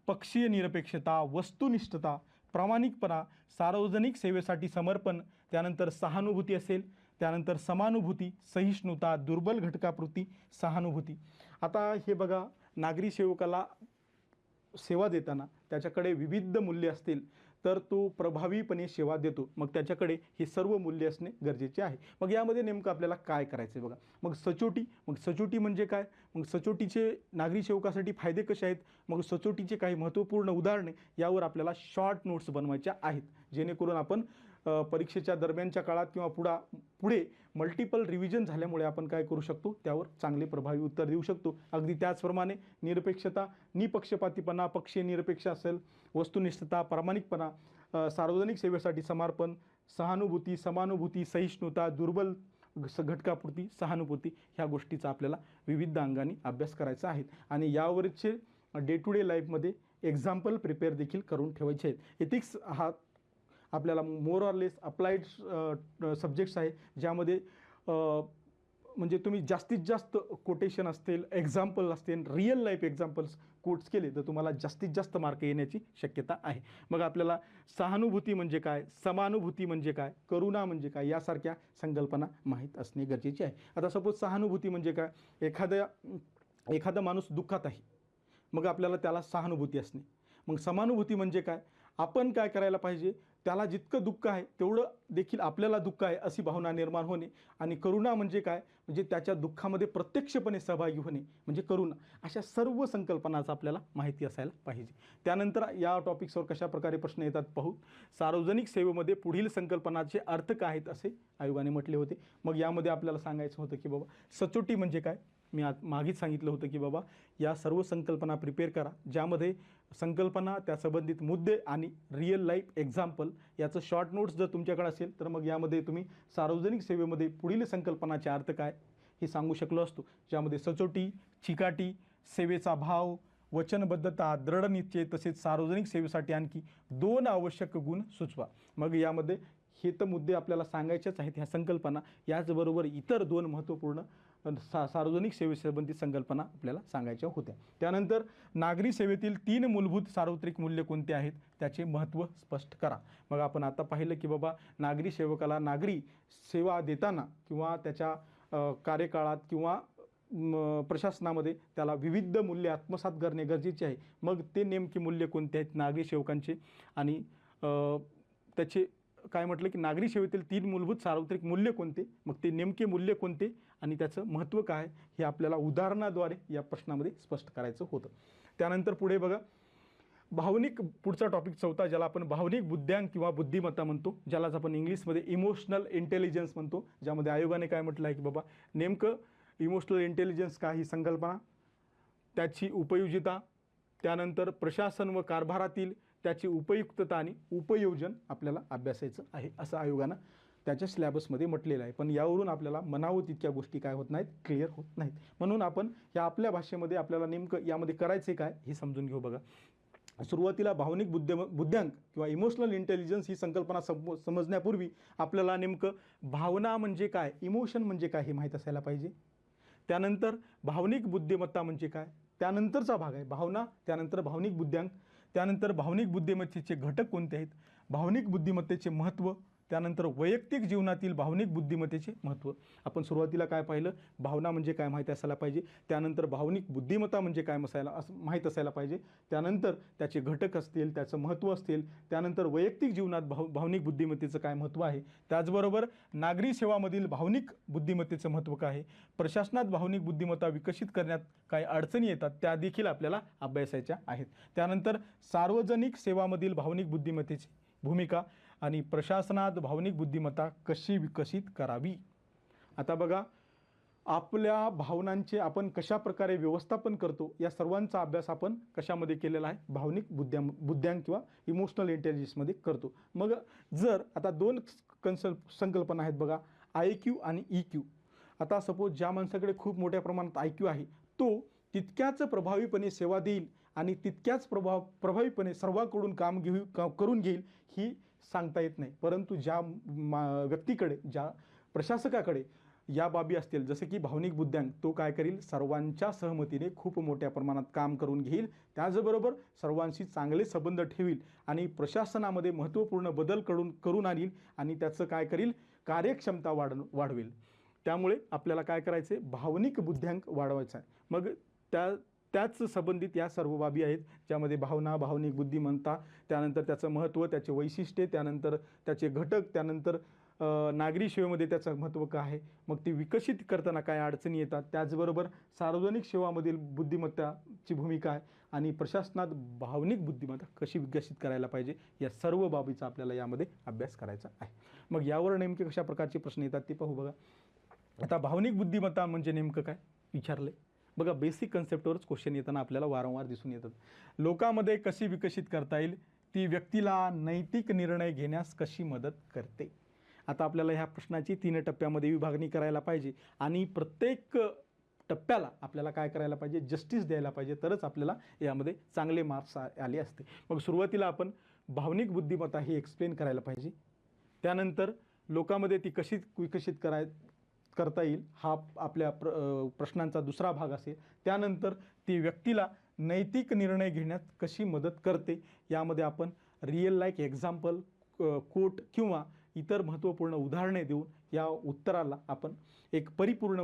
पक्षीय निरपेक्षता, वस्तुनिष्ठता, प्रामाणिकपणा, सार्वजनिक सेवेसाठी समर्पण, त्यानंतर सहानुभूती असेल, त्यानंतर समानुभूती, सहिष्णुता, दुर्बल घटकाप्रती सहानुभूती. आता हे बघा, नागरी सेवकाला सेवा देताना त्याच्याकडे विविध मूल्य असतील तर तो प्रभावीपणे सेवा देतो, मग त्याच्याकडे हे सर्व मूल्य असणे गरजेचे आहे. मग यामध्ये नेमकं आपल्याला काय करायचं आहे बघा. मग सचोटी म्हणजे काय, मग सचोटीचे नागरी सेवकासाठी फायदे कसे आहेत, मग सचोटीचे काही महत्त्वपूर्ण उदाहरणे यावर आपल्याला शॉर्ट नोट्स बनवायच्या आहेत, जेणेकरून आपण परीक्षेच्या दरम्यानच्या काळात किंवा पुढे मल्टिपल रिव्हिजन झाल्यामुळे आपण काय करू शकतो, त्यावर चांगले प्रभावी उत्तर देऊ शकतो. अगदी त्याचप्रमाणे निरपेक्षता, निपक्षपातीपणा, पक्षीय निरपेक्ष असेल, वस्तुनिष्ठता, प्रामाणिकपणा, सार्वजनिक सेवेसाठी समर्पण, सहानुभूती, समानुभूती, सहिष्णुता, दुर्बल घटकापुरती सहानुभूती, ह्या गोष्टीचा आपल्याला विविध अंगाने अभ्यास करायचा आहे. आणि यावरचे डे टू डे लाईफमध्ये एक्झाम्पल प्रिपेअर देखील करून ठेवायचे आहेत. एथिक्स हा आपल्याला more or less applied subjects आहे, ज्यामध्ये म्हणजे तुम्ही जास्तीत जास्त कोटेशन असतील, एक्झाम्पल असतील, रिअल लाईफ एक्झाम्पल्स कोट्स केले तर तुम्हाला जास्तीत जास्त मार्क येण्याची शक्यता आहे. मग आपल्याला सहानुभूती म्हणजे काय, समानुभूती म्हणजे काय, करुणा म्हणजे काय, यासारख्या संकल्पना माहीत असणे गरजेचे आहे. आता सपोज सहानुभूती म्हणजे काय, एखादा माणूस दुःखात आहे, मग आपल्याला त्याला सहानुभूती असणे. मग समानुभूती म्हणजे काय, आपण काय करायला पाहिजे, त्याला जितकं दुःख आहे तेवढं देखील आपल्याला दुःख आहे अशी भावना निर्माण होणे. आणि करुणा म्हणजे काय, म्हणजे त्याच्या दुःखामध्ये प्रत्यक्षपणे सहभागी होणे म्हणजे करुणा. अशा सर्व संकल्पनाचा आपल्याला माहिती असायला पाहिजे. त्यानंतर या टॉपिक्सवर कशा प्रकारे प्रश्न येतात पाहू. सार्वजनिक सेवेमध्ये पुढील संकल्पनाचे अर्थ काय आहेत असे आयोगाने म्हटले होते. मग यामध्ये आपल्याला सांगायचं होतं की बाबा सचोटी म्हणजे काय, मी मागेच सांगितलं होतं की बाबा या सर्व संकल्पना प्रिपेअर करा, ज्यामध्ये संकल्पना, त्या संबंधित मुद्दे आणि रिअल लाईफ एक्झाम्पल याचं शॉर्ट नोट्स जर तुमच्याकडे असेल तर मग यामध्ये तुम्ही सार्वजनिक सेवेमध्ये पुढील संकल्पनाचे अर्थ काय हे सांगू शकलो असतो, ज्यामध्ये सचोटी, चिकाटी, सेवेचा भाव, वचनबद्धता, दृढनिश्चय, तसेच सार्वजनिक सेवेसाठी आणखी 2 आवश्यक गुण सुचवा. मग यामध्ये हे तर मुद्दे आपल्याला सांगायचेच आहेत, ह्या संकल्पना, याचबरोबर इतर 2 महत्त्वपूर्ण सार्वजनिक सेवेसंबंधित संकल्पना आपल्याला सांगायच्या होत्या. त्यानंतर नागरी सेवेतील 3 मूलभूत सार्वत्रिक मूल्य कोणते आहेत त्याचे महत्त्व स्पष्ट करा. मग आपण आता पाहिलं की बाबा नागरी सेवकाला नागरी सेवा देताना किंवा त्याच्या कार्यकाळात किंवा प्रशासनामध्ये त्याला विविध मूल्य आत्मसात करणे गरजेचे आहे. मग ते नेमके मूल्य कोणते आहेत नागरी सेवकांचे, आणि त्याचे काय म्हटलं की नागरी सेवेतील 3 मूलभूत सार्वत्रिक मूल्य कोणते, मग ते नेमके मूल्य कोणते आणि त्याचं महत्त्व काय हे आपल्याला उदाहरणाद्वारे या प्रश्नामध्ये स्पष्ट करायचं होतं. त्यानंतर पुढे बघा, भावनिक पुढचा टॉपिक चौथा, ज्याला आपण भावनिक बुद्ध्यांक किंवा बुद्धिमत्ता म्हणतो, ज्यालाच आपण इंग्लिशमध्ये इमोशनल इंटेलिजन्स म्हणतो, ज्यामध्ये आयोगाने काय म्हटलं आहे की बाबा नेमकं इमोशनल इंटेलिजन्स काय, ही संकल्पना, त्याची उपयोजिता, त्यानंतर प्रशासन व कारभारातील त्याची उपयुक्तता आणि उपयोजन आपल्याला अभ्यासायचं आहे, असं आयोगानं त्याच्या सिलॅबसमध्ये म्हटलेलं आहे. पण यावरून आपल्याला म्हणावं तितक्या गोष्टी काय होत नाहीत, क्लिअर होत नाहीत. म्हणून आपण या आपल्या भाषेमध्ये आपल्याला नेमकं यामध्ये करायचे काय हे समजून घेऊ. बघा, सुरुवातीला भावनिक बुद्ध्यांक किंवा इमोशनल इंटेलिजन्स ही संकल्पना समजण्यापूर्वी आपल्याला नेमकं भावना म्हणजे काय, इमोशन म्हणजे काय हे माहीत असायला पाहिजे. त्यानंतर भावनिक बुद्धिमत्ता म्हणजे काय, त्यानंतरचा भाग आहे भावना, त्यानंतर भावनिक बुद्ध्यांक, त्यानंतर भावनिक बुद्धिमत्तेचे घटक कोणते आहेत, भावनिक बुद्धिमत्तेचे महत्त्व, त्यानंतर वैयक्तिक जीवनातील भावनिक बुद्धिमत्तेचे महत्त्व. आपण सुरुवातीला काय पाहिलं, भावना म्हणजे काय माहीत असायला पाहिजे, त्यानंतर भावनिक बुद्धिमत्ता म्हणजे काय माहीत असायला पाहिजे, त्यानंतर त्याचे घटक असतील, त्याचं महत्त्व असतील, त्यानंतर वैयक्तिक जीवनात भावनिक बुद्धिमत्तेचं काय महत्त्व आहे, त्याचबरोबर नागरी सेवामधील भावनिक बुद्धिमत्तेचं महत्त्व काय आहे, प्रशासनात भावनिक बुद्धिमत्ता विकसित करण्यात काय अडचणी येतात त्या देखील आपल्याला अभ्यासायच्या आहेत. त्यानंतर सार्वजनिक सेवामधील भावनिक बुद्धिमत्तेची भूमिका आणि प्रशासनात भावनिक बुद्धिमत्ता कशी विकसित करावी. आता बघा, आपल्या भावनांचे आपण कशा प्रकारे व्यवस्थापन करतो या सर्वांचा अभ्यास आपण कशामध्ये केलेला आहे, भावनिक बुद्ध्यांक किंवा इमोशनल इंटेलिजन्समध्ये करतो. मग जर आता दोन संकल्पना आहेत बघा, IQ आणि EQ. आता सपोज ज्या माणसाकडे खूप मोठ्या प्रमाणात IQ आहे तो तितक्याच प्रभावीपणे सेवा देईल आणि तितक्याच प्रभावीपणे सर्वांकडून काम करून घेईल ही सांगता येत नाही. परंतु ज्या व्यक्तीकडे, ज्या प्रशासकाकडे या बाबी असतील, जसे की भावनिक बुद्ध्यांक, तो काय करील, सर्वांच्या सहमतीने खूप मोठ्या प्रमाणात काम करून घेईल, त्याचबरोबर सर्वांशी चांगले संबंध ठेवील आणि प्रशासनामध्ये महत्त्वपूर्ण बदल करून आणील आणि त्याचं काय करील, कार्यक्षमता वाढवेल. त्यामुळे आपल्याला काय करायचे, भावनिक बुद्ध्यांक वाढवायचा आहे. मग त्याच संबंधित या सर्व बाबी आहेत, ज्यामध्ये भावना, भावनिक बुद्धिमत्ता, त्यानंतर त्याचं महत्त्व, त्याचे वैशिष्ट्ये, त्यानंतर त्याचे घटक, त्यानंतर नागरी सेवेमध्ये त्याचं महत्त्व काय आहे, मग ती विकसित करताना काय अडचणी येतात, त्याचबरोबर सार्वजनिक सेवामधील बुद्धिमत्ताची भूमिका आहे आणि प्रशासनात भावनिक बुद्धिमत्ता कशी विकसित करायला पाहिजे, या सर्व बाबीचा आपल्याला यामध्ये अभ्यास करायचा आहे. मग यावर नेमके कशा प्रकारचे प्रश्न येतात ते पाहू. बघा, आता भावनिक बुद्धिमत्ता म्हणजे नेमकं काय विचारले. बघा, बेसिक कन्सेप्टवरच क्वेश्चन येताना आपल्याला वारंवार दिसून येतात. लोकांमध्ये कशी विकसित करता येईल, ती व्यक्तीला नैतिक निर्णय घेण्यास कशी मदत करते. आता आपल्याला ह्या प्रश्नाची 3 टप्प्यामध्ये विभागणी करायला पाहिजे आणि प्रत्येक टप्प्याला आपल्याला काय करायला पाहिजे, जस्टिस द्यायला पाहिजे, तरच आपल्याला यामध्ये चांगले मार्क्स आले असते. मग सुरुवातीला आपण भावनिक बुद्धिमत्ता ही एक्सप्लेन करायला पाहिजे, त्यानंतर लोकांमध्ये ती कशी विकसित करता येईल हा आपल्या प्रश्नांचा दुसरा भाग असेल, त्यानंतर ती व्यक्तीला नैतिक निर्णय घेण्यात कशी मदत करते, यामध्ये आपण रिअल लाईक एक्झाम्पल, कोट किंवा इतर महत्त्वपूर्ण उदाहरणे देऊन या उत्तराला आपण एक परिपूर्ण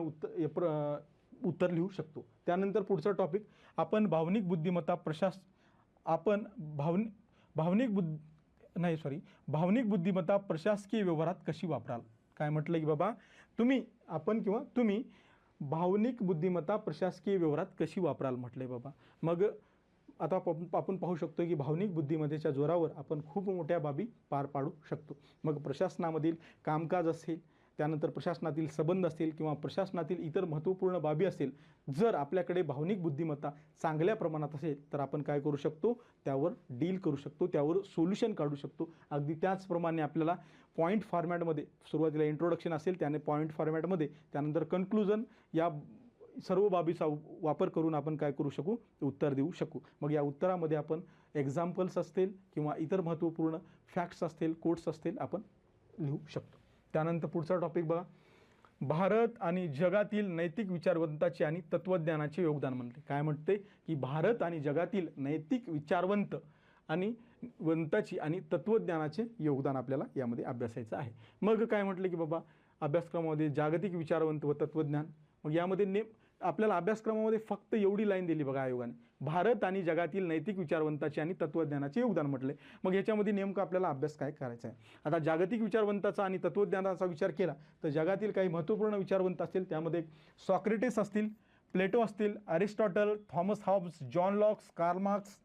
उत्तर लिहू शकतो. त्यानंतर पुढचा टॉपिक आपण भावनिक बुद्धिमत्ता भावनिक बुद्धिमत्ता प्रशासकीय व्यवहारात कशी वापराल. काय म्हटलं की बाबा तुम्ही भावनिक बुद्धिमत्ता प्रशासकीय व्यवहारात कशी वापराल म्हटलंय बाबा. मग आता आपण पाहू शकतो की भावनिक बुद्धिमत्तेच्या जोरावर आपण खूप मोठ्या बाबी पार पाडू शकतो. मग प्रशासनामधील कामकाज असेल, त्यानंतर प्रशासनातील संबंध असतील किंवा प्रशासनातील इतर महत्त्वपूर्ण बाबी असेल, जर आपल्याकडे भावनिक बुद्धिमत्ता चांगल्या प्रमाणात असेल तर आपण काय करू शकतो, त्यावर डील करू शकतो, त्यावर सोल्युशन काढू शकतो. अगदी त्याचप्रमाणे आपल्याला पॉईंट फॉर्मॅटमध्ये सुरुवातीला इंट्रोडक्शन असेल, त्याने पॉईंट फॉर्मॅटमध्ये, त्यानंतर कन्क्लुजन, या सर्व बाबीचा वापर करून आपण काय करू शकू, उत्तर देऊ शकू. मग या उत्तरामध्ये आपण एक्झाम्पल्स असतील किंवा इतर महत्त्वपूर्ण फॅक्ट्स असतील, कोट्स असतील, आपण लिहू शकतो. त्यानंतर पुढचा टॉपिक बघा, भारत आणि जगातील नैतिक विचारवंताचे आणि तत्त्वज्ञानाचे योगदान म्हणते. काय म्हणते की भारत आणि जगातील नैतिक विचारवंत आणि वंताची आणि तत्त्वज्ञानाचे योगदान आपल्याला यामध्ये अभ्यासायचं आहे. मग काय म्हटलं की बाबा अभ्यासक्रमामध्ये जागतिक विचारवंत व तत्त्वज्ञान. मग यामध्ये आपल्याला अभ्यासक्रमामध्ये फक्त एवढी लाईन दिली बघा आयोगाने, भारत आणि जगातील नैतिक विचारवंताचे आणि तत्त्वज्ञानाचे योगदान म्हटले. मग ह्याच्यामध्ये नेमकं आपल्याला अभ्यास काय करायचा आहे. आता जागतिक विचारवंताचा आणि तत्त्वज्ञानाचा विचार केला तर जगातील काही महत्त्वपूर्ण विचारवंत असतील, त्यामध्ये सॉक्रेटिस असतील, प्लेटो असतील, Aristotle, Thomas Hobbes, John Lockes, Karl Marx,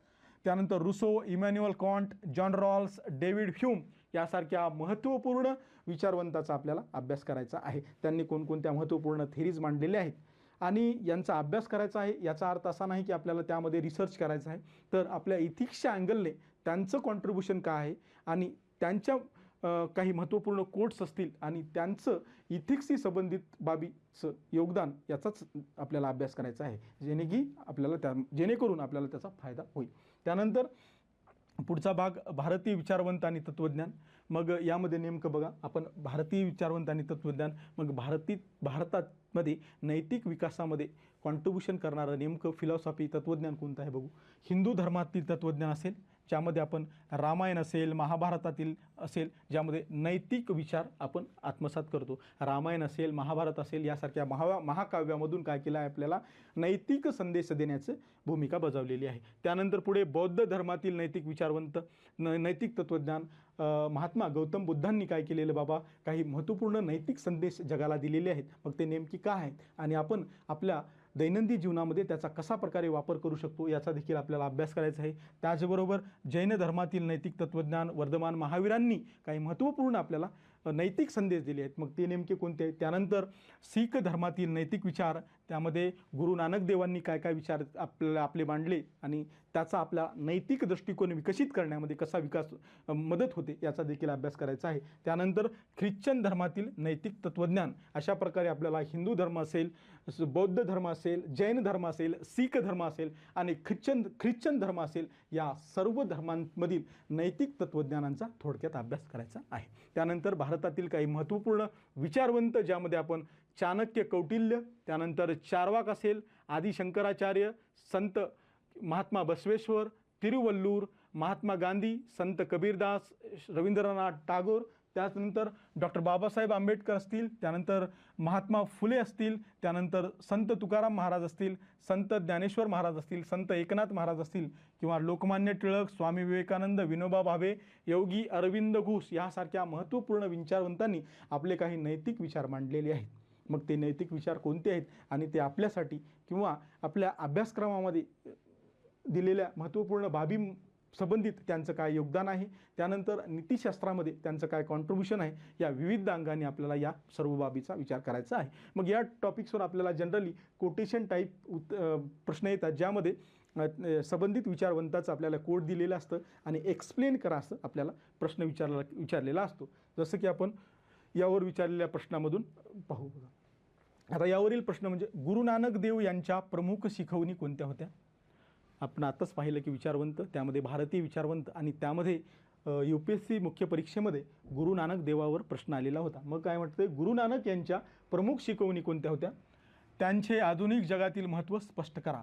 त्यानंतर Rousseau, Immanuel Kant, John Rawls, David Hume यासारख्या महत्त्वपूर्ण विचारवंताचा आपल्याला अभ्यास करायचा आहे. त्यांनी कोणकोणत्या महत्त्वपूर्ण थेरीज मांडलेल्या आहेत आणि यांचा अभ्यास करायचा आहे. याचा अर्थ असा नाही की आपल्याला त्यामध्ये रिसर्च करायचा आहे, तर आपल्या इथिक्सच्या अँगलने त्यांचं कॉन्ट्रीब्युशन काय आहे आणि त्यांच्या काही महत्त्वपूर्ण कोट्स असतील आणि त्यांचं इथिक्सशी संबंधित बाबीचं योगदान याचाच आपल्याला अभ्यास करायचा आहे, जेणेकरून आपल्याला त्याचा फायदा होईल. त्यानंतर पुढचा भाग भारतीय विचारवंत आणि तत्त्वज्ञान. मग यामध्ये नेमकं बघा आपण भारतीय विचारवंत आणि तत्त्वज्ञान, मग भारतामध्ये नैतिक विकासामध्ये कॉन्ट्रीब्युशन करणारं नेमकं फिलॉसॉफी तत्त्वज्ञान कोणतं आहे बघू. हिंदू धर्मातील तत्त्वज्ञान असेल, ज्यामध्ये आपण रामायण असेल, महाभारतातील असेल, ज्यामध्ये नैतिक विचार आपण आत्मसात करतो. रामायण असेल, महाभारत असेल यासारख्या महाकाव्यामधून काय केलं आहे, आपल्याला नैतिक संदेश देण्याची भूमिका बजावलेली आहे. त्यानंतर पुढे बौद्ध धर्मातील नैतिक विचारवंत, नैतिक तत्त्वज्ञान, महात्मा गौतम बुद्धांनी काय केलेलं बाबा, काही महत्त्वपूर्ण नैतिक संदेश जगाला दिलेले आहेत. मग ते नेमकी काय आहेत आणि आपण आपल्या दैनंदिन जीवनामध्ये त्याचा कसा प्रकारे वापर करू शकतो याचा देखील आपल्याला अभ्यास करायचा आहे. त्याचबरोबर जैन धर्मातील नैतिक तत्त्वज्ञान, वर्धमान महावीरांनी काही महत्त्वपूर्ण आपल्याला नैतिक संदेश दिले आहेत. मग ते नेमके कोणते आहेत. त्यानंतर शीख धर्मातील नैतिक विचार, त्यामध्ये गुरु नानक देवांनी काय काय विचार आपले मांडले आणि त्याचा आपला नैतिक दृष्टिकोन विकसित करण्यामध्ये कसा मदत होते याचा देखील अभ्यास करायचा आहे. त्यानंतर ख्रिश्चन धर्मातील नैतिक तत्त्वज्ञान, अशा प्रकारे आपल्याला हिंदू धर्म असेल, बौद्ध धर्म असेल, जैन धर्म असेल, शीख धर्म असेल आणि ख्रिश्चन धर्म असेल, या सर्व धर्मांमधील नैतिक तत्त्वज्ञानांचा थोडक्यात अभ्यास करायचा आहे. त्यानंतर भारतातील काही महत्त्वपूर्ण विचारवंत, ज्यामध्ये आपण चाणक्य, कौटिल्य, त्यानंतर चार्वाक असेल, आदि शंकराचार्य, संत महात्मा बसवेश्वर, तिरुवल्लूर, महात्मा गांधी, संत कबीरदास, रवींद्रनाथ टागोर, त्यानंतर डॉक्टर बाबासाहेब आंबेडकर असतील, त्यानंतर महात्मा फुले असतील, त्यानंतर संत तुकाराम महाराज असतील, संत ज्ञानेश्वर महाराज असतील, संत एकनाथ महाराज असतील, किंवा लोकमान्य टिळक, स्वामी विवेकानंद, विनोबा भावे, योगी अरविंद घोष यासारख्या महत्त्वपूर्ण विचारवंतांनी आपले काही नैतिक विचार मांडलेले आहेत. मग ते नैतिक विचार कोणते आहेत आणि ते आपल्यासाठी किंवा आपल्या अभ्यासक्रमामध्ये दिलेल्या महत्त्वपूर्ण बाबी संबंधित त्यांचं काय योगदान आहे, त्यानंतर नीतिशास्त्रामध्ये त्यांचं काय कॉन्ट्रीब्युशन आहे, या विविध अंगाने आपल्याला या सर्व बाबीचा विचार करायचा आहे. मग या टॉपिक्सवर आपल्याला जनरली कोटेशन टाईप प्रश्न येतात, ज्यामध्ये संबंधित विचारवंताचं आपल्याला कोट दिलेलं असतं आणि एक्सप्लेन करा असं आपल्याला प्रश्न विचारलेला असतो. जसं की आपण यावर विचारलेल्या प्रश्नामधून पाहू. आता यावरील प्रश्न म्हणजे गुरु नानक देव यांच्या प्रमुख शिकवणी कोणत्या होत्या. आपण आत्ताच पाहिलं की विचारवंत, त्यामध्ये भारतीय विचारवंत, आणि त्यामध्ये UPSC मुख्य परीक्षेमध्ये गुरु नानक देवावर प्रश्न आलेला होता. मग काय म्हटतं, गुरु नानक यांच्या प्रमुख शिकवणी कोणत्या होत्या, त्यांचे आधुनिक जगातील महत्त्व स्पष्ट करा.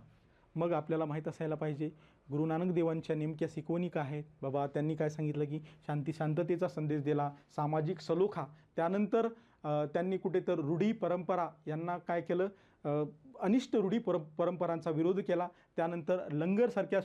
मग आपल्याला माहीत असायला पाहिजे गुरु नानक देवांच्या नेमक्या शिकवणी काय आहेत. बाबा त्यांनी काय सांगितलं की शांततेचा संदेश दिला, सामाजिक सलोखा, त्यानंतर त्यांनी कुठेतर रूढी परंपरा यांना काय केलं, अनिष्ट रूढी परंपरांचा विरोध केला. त्यानंतर लंगरसारख्या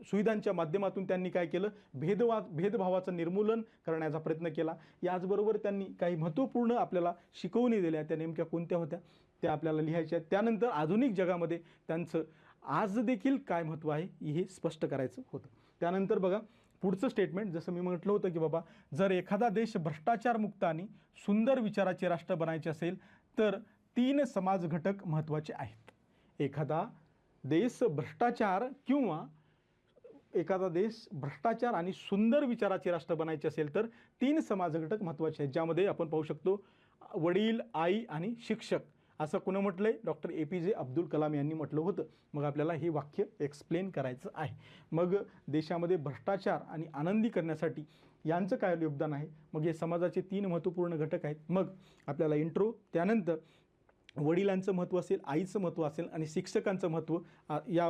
सुविधांच्या माध्यमातून त्यांनी काय केलं, भेदभावाचं निर्मूलन करण्याचा प्रयत्न केला. याचबरोबर त्यांनी काही महत्त्वपूर्ण आपल्याला शिकवणी दिल्या, त्या नेमक्या कोणत्या होत्या त्या आपल्याला लिहायच्या. त्यानंतर आधुनिक जगामध्ये त्यांचं आज देखील काय महत्त्व आहे हे स्पष्ट करायचं होतं. त्यानंतर बघा पुढचं स्टेटमेंट, जसं मी म्हटलं होतं की बाबा जर एखादा देश भ्रष्टाचारमुक्त आणि सुंदर विचाराचे राष्ट्र बनायचे असेल तर 3 समाज घटक महत्त्वाचे आहेत. एखादा देश भ्रष्टाचार आणि सुंदर विचाराचे राष्ट्र बनायचे असेल तर 3 समाज घटक महत्त्वाचे आहेत, ज्यामध्ये आपण पाहू शकतो वडील, आई आणि शिक्षक, असं कोणी म्हटलंय, डॉक्टर APJ अब्दुल कलाम यांनी म्हटलं होतं. मग आपल्याला हे वाक्य एक्सप्लेन करायचं आहे. मग देशामध्ये भ्रष्टाचार आणि आनंदी करण्यासाठी यांचं काय योगदान आहे, मग हे समाजाचे 3 महत्त्वपूर्ण घटक आहेत. मग आपल्याला इंट्रो, त्यानंतर वडिलांचं महत्त्व असेल, आईचं महत्त्व असेल आणि शिक्षकांचं महत्त्व, या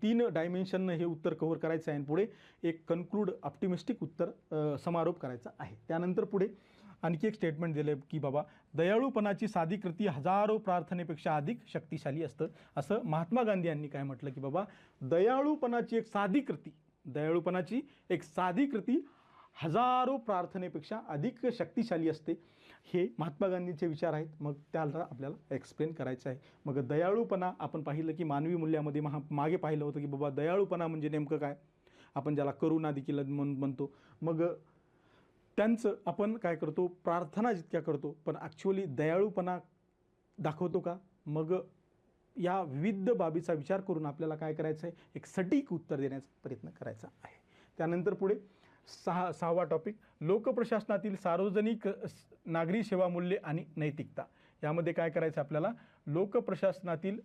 3 डायमेन्शननं हे उत्तर कव्हर करायचं आहे आणि पुढे एक कन्क्लूड ऑप्टिमिस्टिक उत्तर समारोप करायचा आहे. त्यानंतर पुढे आणखी एक स्टेटमेंट दिलं की बाबा दयाळूपणाची साधी कृती हजारो प्रार्थनेपेक्षा अधिक शक्तिशाली असतं. असं महात्मा गांधी यांनी काय म्हटलं की बाबा दयाळूपणाची एक साधी कृती हजारो प्रार्थनेपेक्षा अधिक शक्तिशाली असते. हे महात्मा गांधींचे विचार आहेत. मग त्याला आपल्याला एक्सप्लेन करायचं आहे. मग दयाळूपणा आपण पाहिलं की मानवी मूल्यामध्ये मागे पाहिलं होतं की बाबा दयाळूपणा म्हणजे नेमकं काय, आपण ज्याला करुणा देखील म्हणतो. मग त्यांचं आपण काय करतो, प्रार्थना जितक्या करतो पण ॲक्च्युअली दयाळूपणा दाखवतो का. मग या विविध बाबीचा विचार करून आपल्याला काय करायचं आहे, एक सटीक उत्तर देण्याचा प्रयत्न करायचा आहे. त्यानंतर पुढे सहावा टॉपिक, लोकप्रशासनातील सार्वजनिक नागरी सेवा मूल्ये आणि नैतिकता. यामध्ये काय करायचं आपल्याला, लोकप्रशासनातील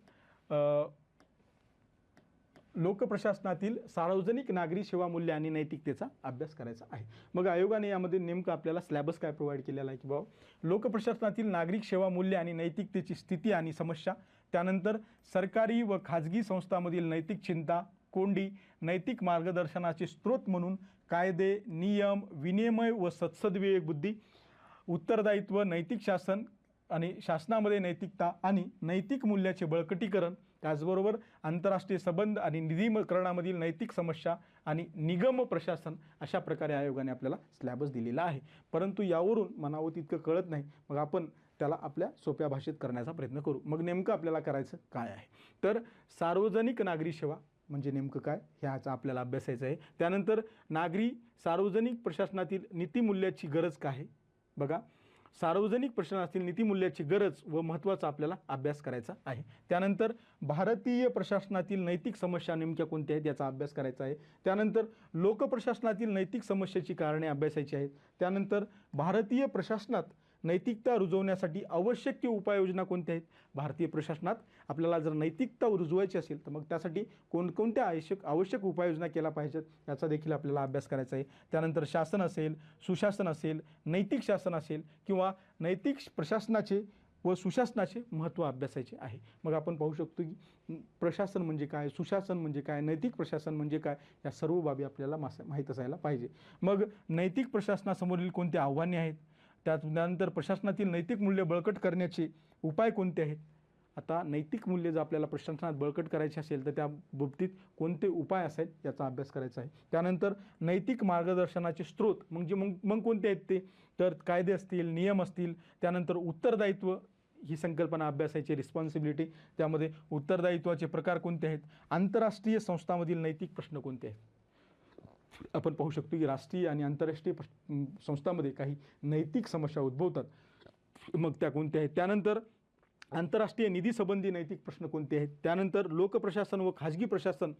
सार्वजनिक नागरी सेवा मूल्य आणि नैतिकतेचा अभ्यास करायचा आहे. मग आयोगाने यामध्ये नेमकं आपल्याला सिलेबस काय प्रोव्हाइड केलेला आहे की बाबा लोकप्रशासनातील नागरिक सेवा मूल्य आणि नैतिकतेची स्थिती आणि समस्या, त्यानंतर सरकारी व खाजगी संस्थांमधील नैतिक चिंता, कोंडी, नैतिक मार्गदर्शनाचे स्रोत म्हणून कायदे, नियम, विनिमय व सद्सद्विवेक बुद्धी, उत्तरदायित्व, नैतिक शासन आणि शासनामध्ये नैतिकता आणि नैतिक मूल्याचे बळकटीकरण, त्याचबरोबर आंतरराष्ट्रीय संबंध आणि निधीकरणामधील नैतिक समस्या आणि निगम प्रशासन, अशा प्रकारे आयोगाने आपल्याला सिलेबस दिलेला आहे. परंतु यावरून म्हणावं तितकं कळत नाही, मग आपण त्याला आपल्या सोप्या भाषेत करण्याचा प्रयत्न करू. मग नेमकं आपल्याला करायचं काय आहे, तर सार्वजनिक नागरी सेवा म्हणजे नेमकं काय ह्याचा आपल्याला अभ्यासायचं आहे. त्यानंतर सार्वजनिक प्रशासनातील नीतिमूल्याची गरज काय आहे. बघा, सार्वजनिक प्रशासनातील नीतिमूल्याची गरज व महत्त्वाचा आपल्याला अभ्यास करायचा आहे. त्यानंतर भारतीय प्रशासनातील नैतिक समस्या नेमक्या कोणत्या आहेत याचा अभ्यास करायचा आहे. त्यानंतर लोकप्रशासनातील नैतिक समस्येची कारणे अभ्यासायची आहेत. त्यानंतर भारतीय प्रशासनात नैतिकता रुजवण्यासाठी आवश्यक उपाययोजना कोणत्या आहेत. भारतीय प्रशासनात आपल्याला जर नैतिकता रुजवायची असेल तर मग त्यासाठी कोणकोणत्या आवश्यक उपाययोजना केल्या पाहिजेत याचा देखील आपल्याला अभ्यास करायचा आहे. त्यानंतर शासन असेल, सुशासन असेल, नैतिक शासन असेल किंवा नैतिक प्रशासनाचे व सुशासनाचे महत्त्व अभ्यासायचे आहे. मग आपण पाहू शकतो की प्रशासन म्हणजे काय, सुशासन म्हणजे काय, नैतिक प्रशासन म्हणजे काय, या सर्व बाबी आपल्याला माहीत असायला पाहिजे. मग नैतिक प्रशासनासमोरील कोणती आव्हाने आहेत, त्यानंतर प्रशासनातील नैतिक मूल्य बळकट करण्याचे उपाय कोणते आहेत. आता नैतिक मूल्य जर आपल्याला प्रशासनात बळकट करायचे असेल तर त्या बाबतीत कोणते उपाय असेल याचा अभ्यास करायचा आहे. त्यानंतर नैतिक मार्गदर्शनाचे स्रोत म्हणजे मग कोणते आहेत ते, तर कायदे असतील, नियम असतील. त्यानंतर उत्तरदायित्व ही संकल्पना अभ्यासायची, रिस्पॉन्सिबिलिटी, त्यामध्ये उत्तरदायित्वाचे प्रकार कोणते आहेत. आंतरराष्ट्रीय संस्थांमधील नैतिक प्रश्न कोणते आहेत. आपण पाहू शकतो की राष्ट्रीय आणि आंतरराष्ट्रीय संस्थांमध्ये काही नैतिक समस्या उद्भवतात, मग त्या कोणत्या आहेत. त्यानंतर आंतरराष्ट्रीय निधीसंबंधी नैतिक प्रश्न कोणते आहेत. त्यानंतर लोकप्रशासन व खाजगी प्रशासन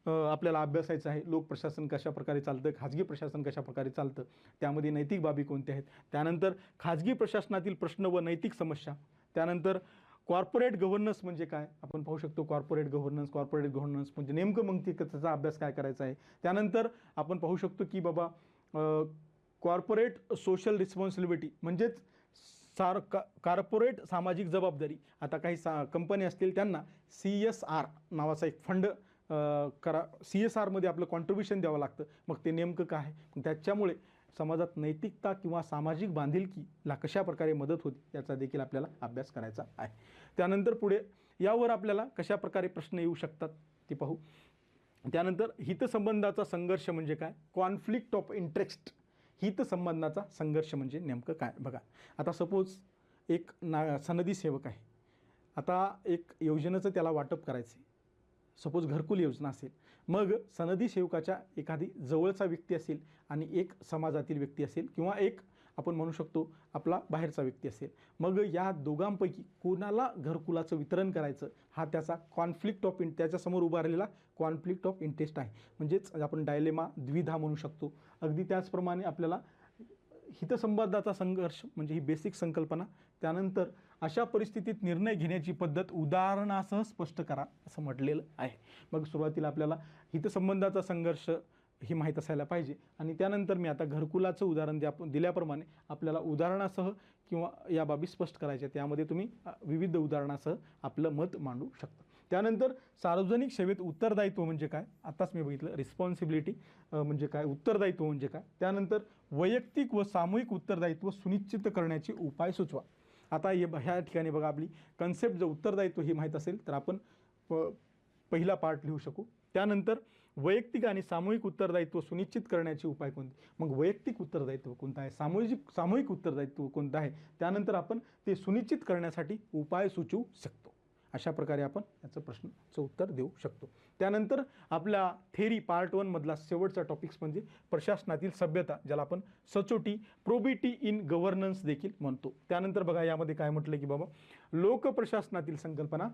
आपल्याला अभ्यासायचं आहे. लोकप्रशासन कशा प्रकारे चालतं, खाजगी प्रशासन कशा प्रकारे चालतं, त्यामध्ये नैतिक बाबी कोणत्या आहेत. त्यानंतर खाजगी प्रशासनातील प्रश्न व नैतिक समस्या. त्यानंतर कॉर्पोरेट गव्हर्नन्स म्हणजे काय, आपण पाहू शकतो कॉर्पोरेट गव्हर्नन्स म्हणजे नेमकं मग त्याचा अभ्यास काय करायचा आहे. त्यानंतर आपण पाहू शकतो की बाबा कॉर्पोरेट सोशल रिस्पॉन्सिबिलिटी म्हणजेच कॉर्पोरेट सामाजिक जबाबदारी. आता काही कंपनी असतील त्यांना CSR नावाचा एक फंड CSRमध्ये आपलं कॉन्ट्रिब्युशन द्यावं लागतं. मग ते नेमकं काय आहे, त्याच्यामुळे समाजात नैतिकता किंवा सामाजिक बांधिलकीला कशा प्रकारे मदत होते याचा देखील आपल्याला अभ्यास करायचा आहे. त्यानंतर पुढे यावर आपल्याला कशा प्रकारे प्रश्न येऊ शकतात ते पाहू. त्यानंतर हितसंबंधाचा संघर्ष म्हणजे काय, कॉन्फ्लिक्ट ऑफ इंटरेस्ट. हितसंबंधाचा संघर्ष म्हणजे नेमकं काय. बघा, आता सपोज एक सनदी सेवक आहे. आता एक योजनेचं त्याला वाटप करायचं आहे. सपोज घरकुल योजना असेल, मग सनदी सेवकाच्या एखादी जवळचा व्यक्ती असेल आणि एक समाजातील व्यक्ती असेल किंवा एक आपण म्हणू शकतो आपला बाहेरचा व्यक्ती असेल. मग या दोघांपैकी कोणाला घरकुलाचं वितरण करायचं हा त्याचा त्याच्यासमोर उभारलेला कॉन्फ्लिक्ट ऑफ इंटरेस्ट आहे. म्हणजेच आपण डायलेमा, द्विधा म्हणू शकतो. अगदी त्याचप्रमाणे आपल्याला हितसंबंधाचा संघर्ष म्हणजे ही बेसिक संकल्पना. त्यानंतर अशा परिस्थितीत निर्णय घेण्याची पद्धत उदाहरणासह स्पष्ट करा असं म्हटलेलं आहे. मग सुरुवातीला आपल्याला हितसंबंधाचा संघर्ष ही माहीत असायला पाहिजे आणि त्यानंतर मी आता घरकुलाचं उदाहरण दिल्याप्रमाणे आपल्याला उदाहरणासह किंवा या बाबी स्पष्ट करायच्या, त्यामध्ये तुम्ही विविध उदाहरणासह आपलं मत मांडू शकता. त्यानंतर सार्वजनिक सेवेत उत्तरदायित्व म्हणजे काय, आताच मी बघितलं. रिस्पॉन्सिबिलिटी म्हणजे काय, उत्तरदायित्व म्हणजे काय. त्यानंतर वैयक्तिक व सामूहिक उत्तरदायित्व सुनिश्चित करण्याचे उपाय सुचवा. आता ह्या ठिकाणी बघा, आपली कन्सेप्ट जर उत्तरदायित्व ही माहीत असेल तर आपण पहिला पार्ट लिहू शकू. त्यानंतर वैयक्तिक आणि सामूहिक उत्तरदायित्व सुनिश्चित करण्याचे उपाय कोणते? मग वैयक्तिक उत्तरदायित्व कोणतं आहे, सामूहिक उत्तरदायित्व कोणतं आहे, त्यानंतर आपण ते सुनिश्चित करण्यासाठी उपाय सुचवू शकतो. अशा प्रकारे आपण याचं प्रश्नाचं उत्तर देऊ शकतो. त्यानंतर आपल्या थेरी पार्ट 1 मधला शेवटचा टॉपिक्स म्हणजे प्रशासनातील सभ्यता, ज्याला आपण सचोटी प्रोबिटी इन गव्हर्नन्स देखील म्हणतो. त्यानंतर बघा यामध्ये काय म्हटलं की बाबा लोकप्रशासनातील संकल्पना,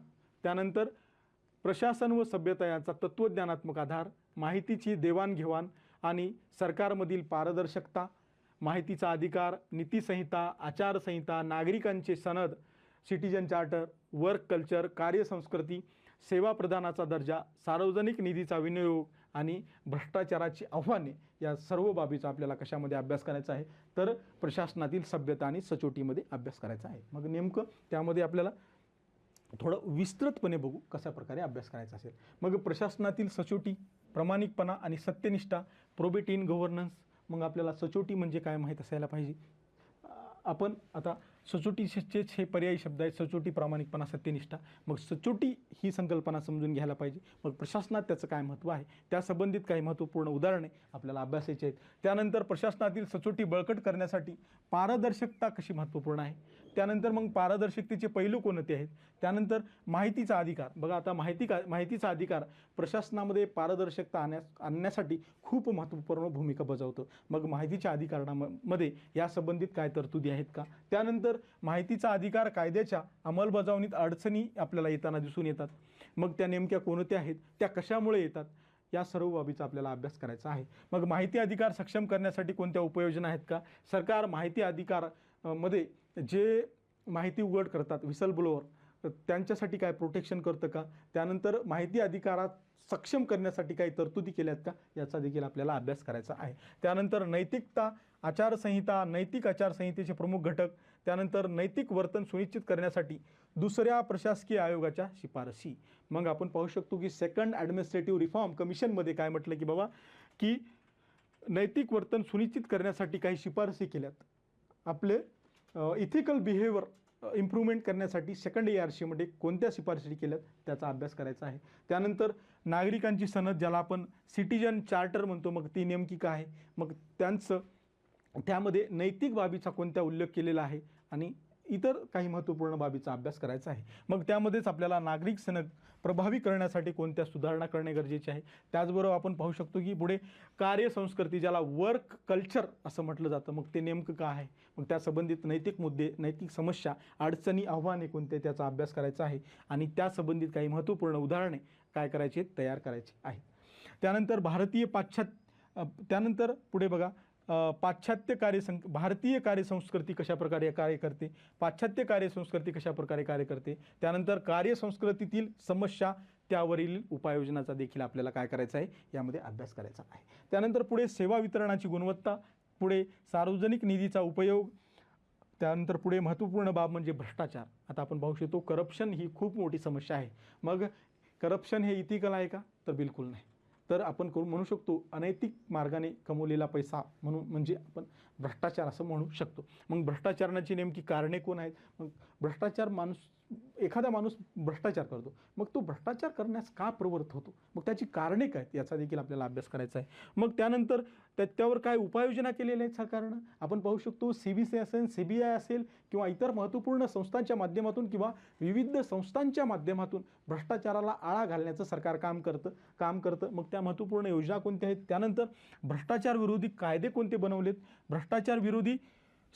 त्यानंतर प्रशासन व सभ्यता यांचा तत्वज्ञानात्मक आधार, माहितीची देवाणघेवाण आणि सरकारमधील पारदर्शकता, माहितीचा अधिकार, नीतिसंहिता, आचारसंहिता, नागरिकांचे सनद, सिटीजन चार्टर, वर्क कल्चर, कार्यसंस्कृती, सेवा प्रदानाचा दर्जा, सार्वजनिक निधीचा विनियोग आणि भ्रष्टाचाराची आव्हाने, या सर्व बाबीचा आपल्याला कशामध्ये अभ्यास करायचा आहे, तर प्रशासनातील सभ्यता आणि सचोटीमध्ये अभ्यास करायचा आहे. मग नेमकं त्यामध्ये आपल्याला थोडं विस्तृतपणे बघू कशा प्रकारे अभ्यास करायचा असेल. मग प्रशासनातील सचोटी, प्रामाणिकपणा आणि सत्यनिष्ठा, प्रोबिटी इन गव्हर्नन्स. मग आपल्याला सचोटी म्हणजे काय माहीत असायला पाहिजे. आपण आता सचोटीचेच हे पर्यायी शब्द आहेत, सचोटी, प्रामाणिकपणा, सत्यनिष्ठा. मग सचोटी ही संकल्पना समजून घ्यायला पाहिजे. मग प्रशासनात त्याचं काय महत्त्व आहे, त्या संबंधित काही महत्त्वपूर्ण उदाहरणे आपल्याला अभ्यासायची आहेत. त्यानंतर प्रशासनातील सचोटी बळकट करण्यासाठी पारदर्शकता कशी महत्त्वपूर्ण आहे. त्यानंतर मग पारदर्शकतेचे पैलू कोणते आहेत. त्यानंतर माहितीचा अधिकार. बघा आता माहितीचा अधिकार प्रशासनामध्ये पारदर्शकता आणण्यासाठी खूप महत्त्वपूर्ण भूमिका बजावतो. मग माहितीच्या अधिकारामध्ये या संबंधित काय तरतुदी आहेत का. त्यानंतर माहितीचा अधिकार कायद्याच्या अंमलबजावणीत अडचणी आपल्याला येताना दिसून येतात. मग त्या नेमक्या कोणत्या आहेत, त्या कशामुळे येतात, या सर्व बाबीचा आपल्याला अभ्यास करायचा आहे. मग माहिती अधिकार सक्षम करण्यासाठी कोणत्या उपाययोजना आहेत का. सरकार माहिती अधिकार मध्ये जे माहिती उघड करतात, विसल ब्लोअर, त्यांच्यासाठी काय प्रोटेक्शन करतं का. त्यानंतर माहिती अधिकारात सक्षम करण्यासाठी काही तरतुदी केल्यात का, याचा देखील आपल्याला अभ्यास करायचा आहे. त्यानंतर नैतिकता, आचारसंहिता, नैतिक आचारसंहितेचे प्रमुख घटक. त्यानंतर नैतिक वर्तन सुनिश्चित करण्यासाठी दुसऱ्या प्रशासकीय आयोगाच्या शिफारसी. मग आपण पाहू शकतो की सेकंड ॲडमिनिस्ट्रेटिव्ह रिफॉर्म कमिशनमध्ये काय म्हटलं की बाबा की नैतिक वर्तन सुनिश्चित करण्यासाठी काही शिफारसी केल्यात. आपले इथिकल बिहेवियर इम्प्रूव्हमेंट करण्यासाठी सेकंड ARCमध्ये कोणत्या शिफारसी केल्यात त्याचा अभ्यास करायचा आहे. त्यानंतर नागरिकांची सनद, ज्याला आपण सिटीजन चार्टर म्हणतो, मग ती नेमकी काय आहे, मग त्यामध्ये नैतिक बाबीचा कोणत्या उल्लेख केलेला आहे आणि इतर काही महत्त्वपूर्ण बाबीचा अभ्यास करायचा आहे. मग त्यामध्येच आपल्याला नागरिक सनद प्रभावी करण्यासाठी कोणत्या सुधारणा करणे गरजेचे आहे. त्याचबरोबर आपण पाहू शकतो की पुढे कार्यसंस्कृती, ज्याला वर्क कल्चर असं म्हटलं जातं, मग ते नेमकं काय आहे. मग त्या संबंधित नैतिक मुद्दे, नैतिक समस्या, अडचणी, आव्हाने कोणते, त्याचा अभ्यास करायचा आहे आणि त्या संबंधित काही महत्त्वपूर्ण उदाहरणे काय करायची, तयार करायची आहेत. त्यानंतर त्यानंतर पुढे बघा भारतीय कार्यसंस्कृती कशा प्रकारे कार्य करते, पाश्चात्य कार्यसंस्कृती कशा प्रकारे कार्य करते. त्यानंतर कार्यसंस्कृतीतील समस्या, त्यावरील उपाययोजनाचा देखील आपल्याला काय करायचं आहे, यामध्ये अभ्यास करायचा आहे. त्यानंतर पुढे सेवा वितरणाची गुणवत्ता, पुढे सार्वजनिक निधीचा उपयोग. त्यानंतर पुढे महत्त्वपूर्ण बाब म्हणजे भ्रष्टाचार. आता आपण पाहू शकतो करप्शन ही खूप मोठी समस्या आहे. मग करप्शन हे इथिकल आहे का, तर बिलकुल नाही. तर आपण म्हणू शकतो अनैतिक मार्गाने कमवलेला पैसा म्हणजे आपण भ्रष्टाचार असं म्हणू शकतो. मग भ्रष्टाचाराची नेमकी कारणे कोण आहेत. मग एखादा माणूस भ्रष्टाचार करतो, मग तो भ्रष्टाचार करण्यास का प्रवृत्त होतो, मग त्याची कारणे काय, याचा देखील आपल्याला अभ्यास करायचा आहे. मग त्यानंतर त्यावर काय उपाययोजना केलेल्या आहेत सरकारनं. आपण पाहू शकतो CBC असेल, CBI असेल किंवा इतर महत्त्वपूर्ण संस्थांच्या माध्यमातून किंवा विविध संस्थांच्या माध्यमातून भ्रष्टाचाराला आळा घालण्याचं सरकार काम करतं. मग त्या महत्त्वपूर्ण योजना कोणत्या आहेत. त्यानंतर भ्रष्टाचार विरोधी कायदे कोणते बनवलेत, भ्रष्टाचार विरोधी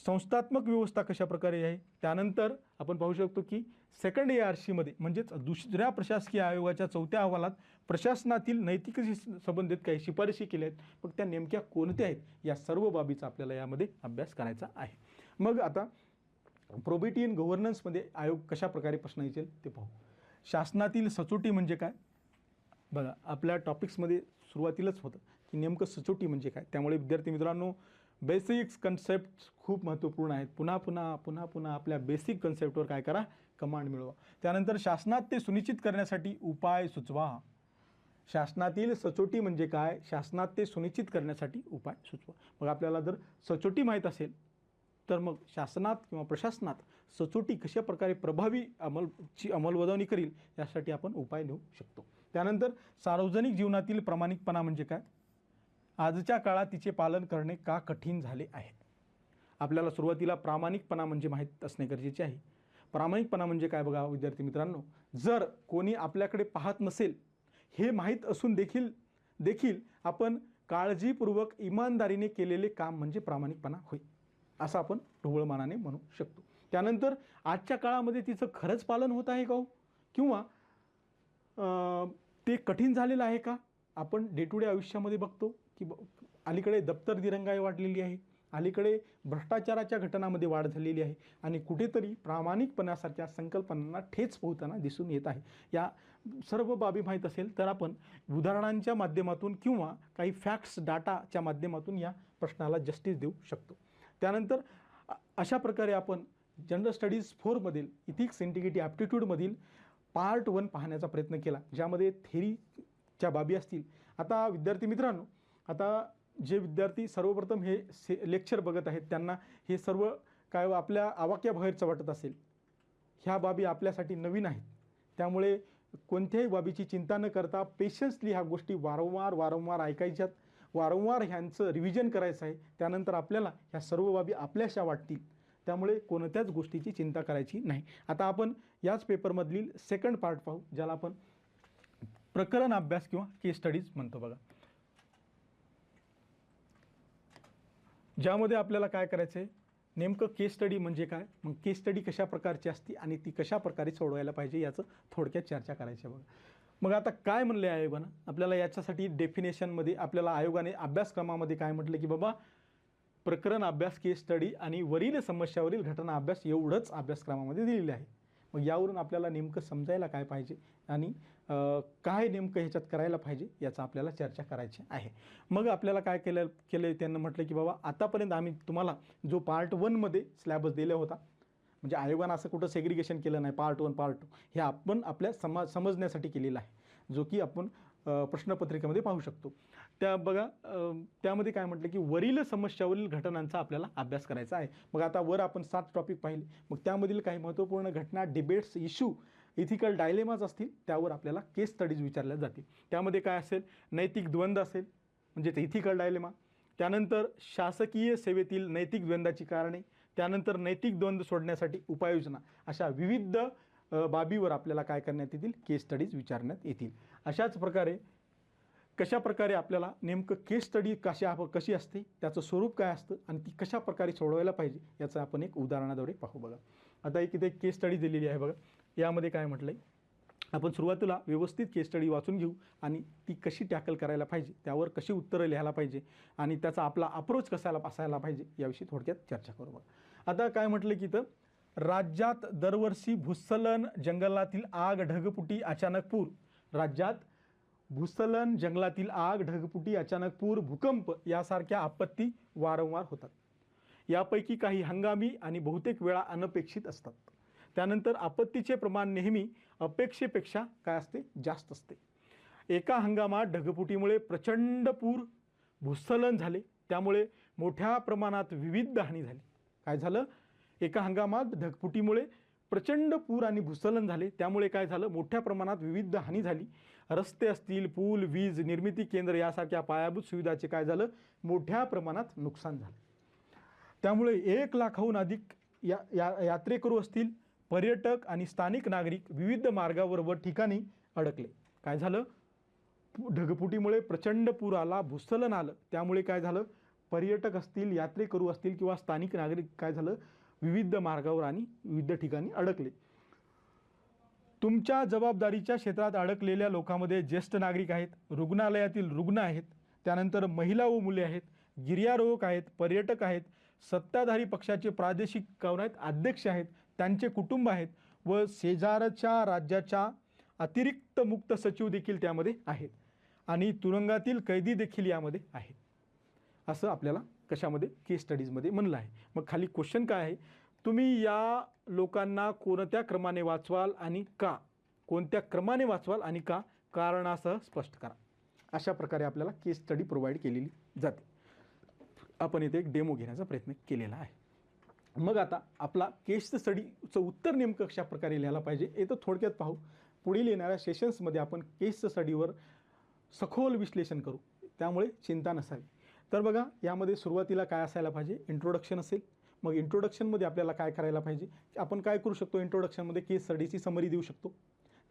संस्थात्मक व्यवस्था कशा प्रकारे आहे. त्यानंतर आपण पाहू शकतो की सेकंड ARCमध्ये म्हणजेच दुसऱ्या प्रशासकीय आयोगाच्या 4थ्या अहवालात प्रशासनातील नैतिकतेशी संबंधित काही शिफारशी केल्या आहेत. मग त्या नेमक्या कोणत्या आहेत, या सर्व बाबीचा आपल्याला यामध्ये अभ्यास करायचा आहे. मग आता प्रोबिटी इन गव्हर्नन्समध्ये आयोग कशा प्रकारे प्रश्न येतील ते पाहू. शासनातील सचोटी म्हणजे काय. बघा आपल्या टॉपिक्समध्ये सुरुवातीलाच होतं की नेमकं सचोटी म्हणजे काय. त्यामुळे विद्यार्थी मित्रांनो बेसिक्स कन्सेप्ट खूप महत्त्वपूर्ण आहेत. पुन्हा आपल्या बेसिक कन्सेप्टवर काय करा, कमांड मिळवा. त्यानंतर शासनात ते सुनिश्चित करण्यासाठी उपाय सुचवा. शासनातील सचोटी म्हणजे काय, शासनात ते सुनिश्चित करण्यासाठी उपाय सुचवा. मग आपल्याला जर सचोटी माहीत असेल तर मग शासनात किंवा प्रशासनात सचोटी कशा प्रकारे प्रभावी अंमलबजावणी करील, यासाठी आपण उपाय देऊ शकतो. त्यानंतर सार्वजनिक जीवनातील प्रामाणिकपणा म्हणजे काय, आजच्या काळात तिचे पालन करणे का कठीण झाले आहे. आपल्याला सुरुवातीला प्रामाणिकपणा म्हणजे माहीत असणे गरजेचे आहे. प्रामाणिकपणा म्हणजे काय बघा विद्यार्थी मित्रांनो, जर कोणी आपल्याकडे पाहत नसेल हे माहीत असून देखील आपण काळजीपूर्वक इमानदारीने केलेले काम म्हणजे प्रामाणिकपणा होय, असं आपण ढोबळमानाने म्हणू शकतो. त्यानंतर आजच्या काळामध्ये तिचं खरंच पालन होत आहे का हो, किंवा ते कठीण झालेलं आहे का. आपण डे टू डे आयुष्यामध्ये बघतो की अलीकडे दप्तर दिरंगाई वाढलेली आहे, अलीकडे भ्रष्टाचाराच्या घटनांमध्ये वाढ झालेली आहे आणि कुठेतरी प्रामाणिकपणासारख्या संकल्पनांना ठेच पोहताना दिसून येत आहे. या सर्व बाबी माहीत असेल तर आपण उदाहरणांच्या माध्यमातून किंवा काही फॅक्ट्स डाटाच्या माध्यमातून या प्रश्नाला जस्टिस देऊ शकतो. त्यानंतर अशा प्रकारे आपण जनरल स्टडीज 4मधील इथिक्स इंटिग्रिटी ॲप्टिट्यूडमधील पार्ट 1 पाहण्याचा प्रयत्न केला, ज्यामध्ये थेरीच्या बाबी असतील. आता विद्यार्थी मित्रांनो, आता जे विद्यार्थी सर्वप्रथम हे लेक्चर बघत आहेत त्यांना हे सर्व काय आपल्या आवाक्याबाहेरचं वाटत असेल. ह्या बाबी आपल्यासाठी नवीन आहेत, त्यामुळे कोणत्याही बाबीची चिंता न करता पेशन्सली ह्या गोष्टी वारंवार ऐकायच्यात, वारंवार ह्यांचं रिव्हिजन करायचं आहे. त्यानंतर आपल्याला ह्या सर्व बाबी आपल्याशा वाटतील, त्यामुळे कोणत्याच गोष्टीची चिंता करायची नाही. आता आपण याच पेपरमधील सेकंड पार्ट पाहू, ज्याला आपण प्रकरण अभ्यास किंवा केस स्टडीज म्हणतो बघा, ज्यामध्ये आपल्याला काय करायचं आहे, नेमकं केस स्टडी म्हणजे काय, मग केस स्टडी कशा प्रकारची असते आणि ती कशा प्रकारे सोडवायला पाहिजे याचं थोडक्यात चर्चा करायची आहे बघा. मग आता काय म्हणले आयोगानं आपल्याला, याच्यासाठी डेफिनेशनमध्ये आपल्याला आयोगाने अभ्यासक्रमामध्ये काय म्हटलं की बाबा प्रकरण अभ्यास, केस स्टडी आणि वरील समस्यावरील घटना अभ्यास एवढंच अभ्यासक्रमामध्ये दिलेले आहे. मग यावरून आपल्याला नेमकं समजायला काय पाहिजे आणि काय नेमकं ह्याच्यात करायला पाहिजे याचा आपल्याला चर्चा करायची आहे. मग आपल्याला काय केलं त्यांना म्हटलं की बाबा आतापर्यंत आम्ही तुम्हाला जो पार्ट 1मध्ये सिलॅबस दिला होता, म्हणजे आयोगानं असं कुठं सेग्रिगेशन केलं नाही, पार्ट 1 पार्ट 2, हे आपण आपल्या समजण्यासाठी केलेलं आहे, जो की आपण प्रश्नपत्रिकेमध्ये पाहू शकतो. त्यामध्ये काय म्हटलं की वरील समस्यावरील घटनांचा आपल्याला अभ्यास करायचा आहे. मग आता वर आपण 7 टॉपिक पाहिले, मग त्यामधील काही महत्त्वपूर्ण घटना, डिबेट्स, इश्यू, इथिकल डायलेमाज असतील, त्यावर आपल्याला केस स्टडीज विचारल्या जातील. त्यामध्ये काय असेल, नैतिक द्वंद्व असेल म्हणजेच इथिकल डायलेमा, त्यानंतर शासकीय सेवेतील नैतिक द्वंद्वाची कारणे, त्यानंतर नैतिक द्वंद्व सोडण्यासाठी उपाययोजना, अशा विविध बाबीवर आपल्याला काय करण्यात येतील, केस स्टडीज विचारण्यात येतील. अशाच प्रकारे कशा प्रकारे आपल्याला नेमकं केस स्टडी कशी असते, त्याचं स्वरूप काय असतं आणि ती कशा प्रकारे सोडवायला पाहिजे याचं आपण एक उदाहरणाद्वारे पाहू बघा. आता इथे केस स्टडी दिलेली आहे बघा. यामध्ये काय म्हटलं आहे, आपण सुरुवातीला व्यवस्थित केस स्टडी वाचून घेऊ आणि ती कशी टॅकल करायला पाहिजे, त्यावर कशी उत्तरं लिहायला पाहिजे आणि त्याचा आपला अप्रोच कसा असायला पाहिजे याविषयी थोडक्यात चर्चा करू बघा. आता काय म्हटलं की इथं राज्यात दरवर्षी भूस्खलन, जंगलातील आग, ढगफुटी, अचानक पूर. राज्यात भूस्खलन, जंगलातील आग, ढगफुटी, अचानक पूर, भूकंप यासारख्या आपत्ती वारंवार होतात. यापैकी काही हंगामी आणि बहुतेक वेळा अनपेक्षित असतात. त्यानंतर आपत्तीचे प्रमाण नेहमी अपेक्षेपेक्षा काय असते, जास्त असते. एका हंगामात ढगफुटीमुळे प्रचंड पूर, भूस्खलन झाले, त्यामुळे मोठ्या प्रमाणात विविध हानी झाली. काय झालं, एका हंगामात ढगफुटीमुळे प्रचंड पूर आणि भूस्खलन झाले, त्यामुळे काय झालं, मोठ्या प्रमाणात विविध हानी झाली. रस्ते असतील, पूल, वीज निर्मिती केंद्र यासारख्या पायाभूत सुविधाचे काय झालं, मोठ्या प्रमाणात नुकसान झालं. त्यामुळे 1 लाखाहून अधिक यात्रेकरू असतील, पर्यटक आणि स्थानिक नागरिक विविध मार्गावर व ठिकाणी अडकले. काय झालं, ढगफुटीमुळे प्रचंड पूर आला, भूस्खलन आलं, त्यामुळे काय झालं, पर्यटक असतील, यात्रेकरू असतील किंवा स्थानिक नागरिक काय झालं, विविध मार्गावर आणि विविध ठिकाणी अडकले. तुमच्या जबाबदारीच्या क्षेत्रात अडकलेल्या लोकांमध्ये ज्येष्ठ नागरिक आहेत, रुग्णालयातील रुग्ण आहेत, त्यानंतर महिला व मुले आहेत, गिर्यारोहक आहेत, पर्यटक आहेत, सत्ताधारी पक्षाचे प्रादेशिक अध्यक्ष आहेत, त्यांचे कुटुंब आहेत व शेजारच्या राज्याच्या अतिरिक्त मुक्त सचिव देखील त्यामध्ये आहेत आणि तुरुंगातील कैदी देखील यामध्ये आहेत, असं आपल्याला कशामध्ये, केस स्टडीजमध्ये म्हणलं आहे. मग खाली क्वेश्चन काय आहे, तुम्ही या लोकांना कोणत्या क्रमाने वाचवाल आणि का, कोणत्या क्रमाने वाचवाल आणि का, कारणासह स्पष्ट करा. अशा प्रकारे आपल्याला केस स्टडी प्रोव्हाइड केलेली जाते. आपण इथे एक डेमो घेण्याचा प्रयत्न केलेला आहे. मग आता आपला केस स्टडीचं उत्तर नेमकं कशा प्रकारे लिहायला पाहिजे हे तर थोडक्यात पाहू. पुढील येणाऱ्या सेशन्समध्ये आपण केस स्टडीवर सखोल विश्लेषण करू, त्यामुळे चिंता नसावी. तर बघा, यामध्ये सुरुवातीला काय असायला पाहिजे, इंट्रोडक्शन असेल. मग इंट्रोडक्शनमध्ये आपल्याला काय करायला पाहिजे, आपण काय करू शकतो, इंट्रोडक्शनमध्ये केस स्टडीची समरी देऊ शकतो.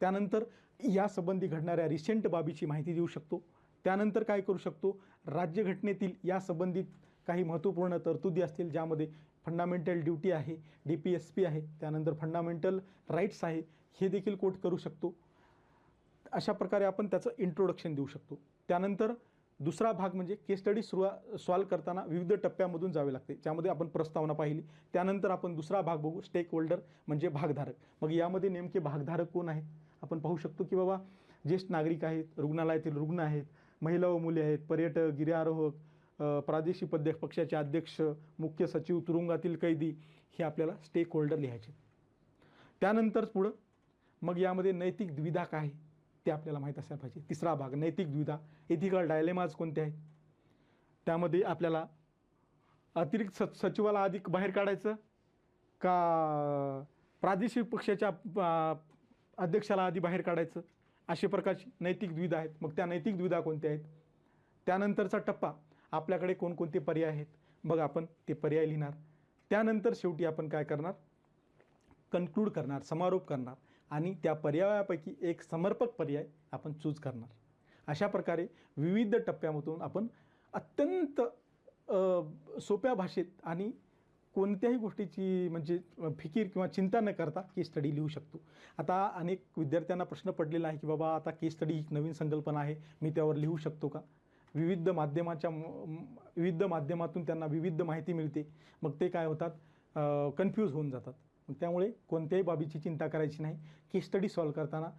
त्यानंतर यासंबंधी घडणाऱ्या रिसेंट बाबीची माहिती देऊ शकतो. त्यानंतर काय करू शकतो, राज्यघटनेतील या संबंधित काही महत्त्वपूर्ण तरतुदी असतील, ज्यामध्ये फंडामेंटल ड्युटी आहे, DPSP आहे, त्यानंतर फंडामेंटल राईट्स आहे, हे देखील कोट करू शकतो. अशा प्रकारे आपण त्याचं इंट्रोडक्शन देऊ शकतो. त्यानंतर दुसरा भाग म्हणजे केस स्टडी सॉल्व करताना विविध टप्प्यामधून जावे लागते, ज्यामध्ये आपण प्रस्तावना पाहिली. त्यानंतर आपण दुसरा भाग बघू, स्टेक होल्डर म्हणजे भागधारक. मग यामध्ये नेमके भागधारक कोण आहेत, आपण पाहू शकतो की बाबा ज्येष्ठ नागरिक आहेत, रुग्णालयातील रुग्ण आहेत, महिला व मुले आहेत, पर्यटक, गिर्यारोहक, प्रादेशिक पक्षाचे अध्यक्ष, मुख्य सचिव, तुरुंगातील कैदी, हे आपल्याला स्टेक होल्डर लिहायचे. त्यानंतर पुढं मग यामध्ये नैतिक द्विधा काय आहे ते आपल्याला माहीत असायला पाहिजे. तिसरा भाग नैतिक द्विधा, एथिकल डायलेमाज कोणते आहेत. त्यामध्ये आपल्याला अतिरिक्त सचिवाला अधिक बाहेर काढायचं का प्रादेशिक पक्षाच्या अध्यक्षाला आधी बाहेर काढायचं, अशा प्रकारची नैतिक द्विधा आहेत. मग त्या नैतिक द्विधा कोणत्या आहेत. त्यानंतरचा टप्पा, आपल्याकडे कोणकोणते पर्याय आहेत, मग आपण ते पर्याय लिहिणार. त्यानंतर शेवटी आपण काय करणार, कन्क्लूड करणार, समारोप करणार आणि त्या पर्यायापैकी एक समर्पक पर्याय आपण चूज करणार. अशा प्रकारे विविध टप्प्यामधून आपण अत्यंत सोप्या भाषेत आणि कोणत्याही गोष्टीची म्हणजे फिकीर किंवा चिंता न करता केस स्टडी लिहू शकतो. आता अनेक विद्यार्थ्यांना प्रश्न पडलेला आहे की बाबा आता केस स्टडी ही नवीन संकल्पना आहे, मी त्यावर लिहू शकतो का. विविध माध्यमातून त्यांना विविध माहिती मिळते, मग ते काय होतात, कन्फ्यूज होऊन जातात. त्यामुळे कोणत्याही बाबीची चिंता करायची नाही. केस स्टडी सॉल्व करताना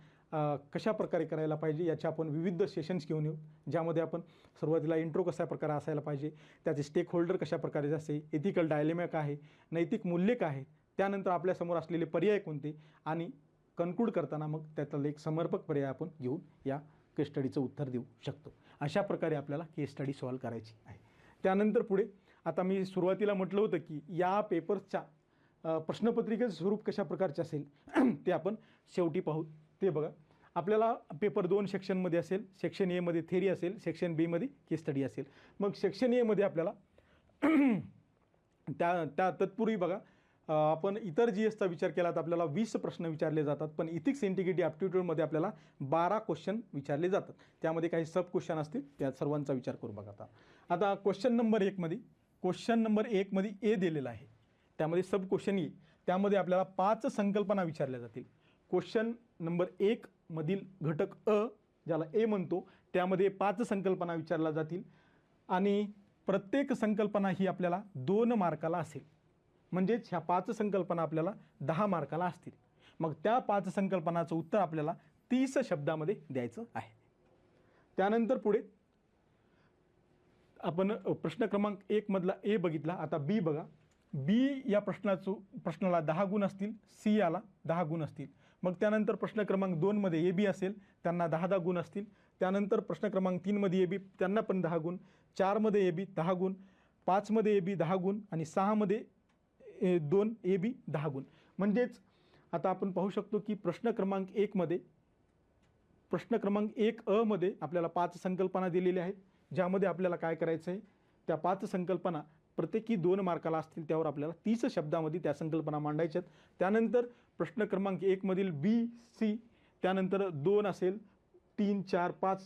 कशा प्रकारे करायला पाहिजे याचे आपण विविध सेशन्स घेऊन येऊ, ज्यामध्ये आपण सुरुवातीला इंट्रो कशा प्रकारे असायला पाहिजे, त्याचे स्टेक होल्डर कशा प्रकारे असे, एथिकल डायलेमा काय आहे, नैतिक मूल्ये काय आहेत, त्यानंतर आपल्यासमोर असलेले पर्याय कोणते आणि कन्क्लूड करताना मग त्यातला एक समर्पक पर्याय आपण घेऊन या केस स्टडीचं उत्तर देऊ शकतो. अशा प्रकारे आपल्याला केस स्टडी सॉल्व करायची आहे. त्यानंतर पुढे आता मी सुरुवातीला म्हटलं होतं की या पेपर्सच्या प्रश्नपत्रिकेचं स्वरूप कशा प्रकारचे असेल ते आपण शेवटी पाहू. ते बघा, आपल्याला पेपर 2 सेक्शनमध्ये असेल. सेक्शन एमध्ये थेरी असेल, सेक्शन बीमध्ये केस स्टडी असेल. मग सेक्शन एमध्ये आपल्याला त्या तत्पूर्वी बघा, आपण इतर GSचा विचार केला तर आपल्याला 20 प्रश्न विचारले जातात, पण इथिक्स इंटिग्रिटी ॲप्टिट्यूडमध्ये आपल्याला 12 क्वेश्चन विचारले जातात. त्यामध्ये काही सब क्वेश्चन असतील, त्या सर्वांचा विचार करू बघा. आता क्वेश्चन नंबर 1 मध्ये ए दिलेला आहे, त्यामध्ये सब क्वेश्चन ए, त्यामध्ये आपल्याला 5 संकल्पना विचारल्या जातील. क्वेश्चन नंबर 1 मधील घटक अ, ज्याला ए म्हणतो, त्यामध्ये 5 संकल्पना विचारल्या जातील आणि प्रत्येक संकल्पना ही आपल्याला 2 मार्काला असेल. म्हणजेच ह्या 5 संकल्पना आपल्याला 10 मार्काला असतील. मग त्या 5 संकल्पनाचं उत्तर आपल्याला 30 शब्दामध्ये द्यायचं आहे. त्यानंतर पुढे आपण प्रश्न क्रमांक 1 मधला ए बघितला. आता बी बघा, बी या प्रश्नाला 10 गुण असतील, सी याला 10 गुण असतील. मग त्यानंतर प्रश्न क्रमांक 2 मध्ये ए बी असेल, त्यांना 10 गुण असतील. त्यानंतर प्रश्न क्रमांक 3 मध्ये ए बी, त्यांना पण 10 गुण. 4 मध्ये ए बी 10 गुण, 5 मध्ये ए बी 10 गुण आणि 6 मध्ये 2 ए बी 10 गुण. म्हणजेच आता आपण पाहू शकतो की प्रश्न क्रमांक 1 अ मध्ये आपल्याला 5 संकल्पना दिलेल्या आहेत, ज्यामध्ये आपल्याला काय करायचं आहे, त्या 5 संकल्पना प्रत्येकी 2 मार्काला असतील, त्यावर आपल्याला 30 शब्दामध्ये त्या संकल्पना मांडायच्यात. त्यानंतर प्रश्न क्रमांक 1 मधील बी सी, त्यानंतर 2 असेल, 3 4 5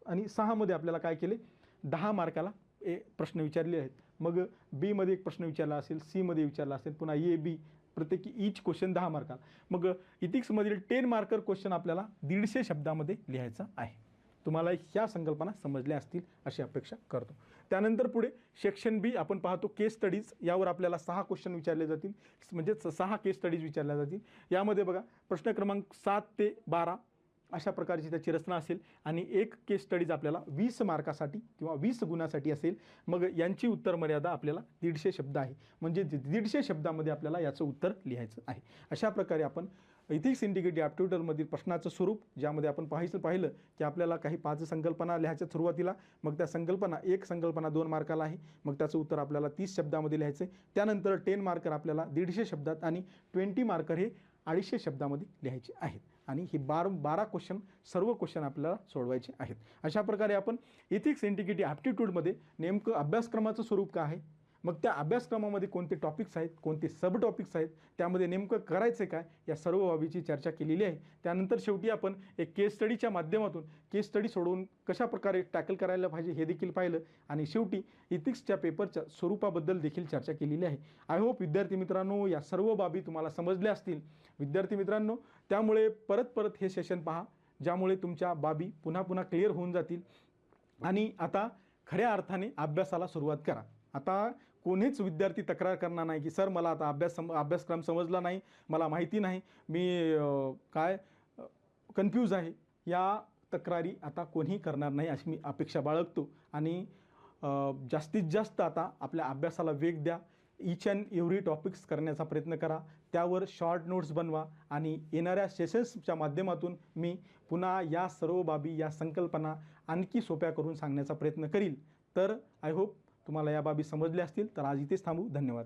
आणि 6 मध्ये आपल्याला काय केले, 10 मार्काला प्रश्न विचारले आहेत. मग बीमध्ये एक प्रश्न विचारला असेल, सीमध्ये विचारला असेल, पुन्हा ए बी, प्रत्येकी ईच क्वेश्चन 10 मार्काला. मग इथिक्समधील 10 मार्कर क्वेश्चन आपल्याला 150 शब्दामध्ये लिहायचं आहे. तुम्हाला ह्या संकल्पना समजल्या असतील अशी अपेक्षा करतो. त्यानंतर पुढे सेक्शन बी आपण पाहतो, केस स्टडीज. यावर आपल्याला 6 क्वेश्चन विचारले जातील, म्हणजे 6 केस स्टडीज विचारल्या जातील. यामध्ये बघा प्रश्न क्रमांक 7 ते 12 अशा प्रकारची त्याची रचना असेल आणि एक केस स्टडीज आपल्याला 20 मार्कासाठी किंवा 20 गुणासाठी असेल. मग यांची उत्तर मर्यादा आपल्याला 150 शब्द आहे, म्हणजे 150 शब्दामध्ये आपल्याला याचं उत्तर लिहायचं आहे. अशा प्रकारे आपण इथिक्स इंटिग्रिटी ॲप्टिट्यूडमधील प्रश्नाचं स्वरूप, ज्यामध्ये आपण पाहिलं की आपल्याला काही 5 संकल्पना लिहायच्या सुरुवातीला, मग त्या एक संकल्पना 2 मार्काला आहे, मग त्याचं उत्तर आपल्याला 30 शब्दामध्ये लिहायचं आहे. त्यानंतर 10 मार्कर आपल्याला 150 शब्दात आणि 20 मार्कर हे 250 शब्दामध्ये लिहायचे आहेत. आणि ही 12 क्वेश्चन सर्व क्वेश्चन आपल्याला सोडवायचे आहेत. अशा प्रकारे आपण इथिक्स इंटिग्रिटी ॲप्टिट्यूडमध्ये नेमकं अभ्यासक्रमाचं स्वरूप काय आहे, मग त्या अभ्यासक्रमामध्ये कोणते टॉपिक्स आहेत, कोणते सब टॉपिक्स आहेत, त्यामध्ये नेमकं करायचं काय, या सर्व बाबीची चर्चा केलेली आहे. त्यानंतर शेवटी आपण एक केस स्टडीच्या माध्यमातून केस स्टडी सोडवून कशा प्रकारे टॅकल करायला पाहिजे हे देखील पाहिलं आणि शेवटी इथिक्सच्या पेपरच्या स्वरूपाबद्दल देखील चर्चा केलेली आहे. आय होप विद्यार्थी मित्रांनो या सर्व बाबी तुम्हाला समजल्या असतील. विद्यार्थी मित्रांनो, त्यामुळे परत हे सेशन पहा, ज्यामुळे तुमच्या बाबी पुन्हा क्लिअर होऊन जातील आणि आता खऱ्या अर्थाने अभ्यासाला सुरुवात करा. आता कोणीच विद्यार्थी तक्रार करणार नाही की सर मला आता अभ्यासक्रम समजला नाही, मला माहिती नाही, मी कन्फ्यूज आहे. या तक्रारी आता कोणीही करणार नाही अशी मी अपेक्षा बाळगतो आणि जास्तीत जास्त आता आपल्या अभ्यासाला वेग द्या. ईच अँड एव्हरी टॉपिक्स करण्याचा प्रयत्न करा, त्यावर शॉर्ट नोट्स बनवा आणि येणाऱ्या सेशन्सच्या माध्यमातून मी पुन्हा या सर्व बाबी, या संकल्पना आणखी सोप्या करून सांगण्याचा प्रयत्न करील. तर आय होप तुम्हाला या बाबी समजल्या असतील. तर आज इथेच थांबू. धन्यवाद.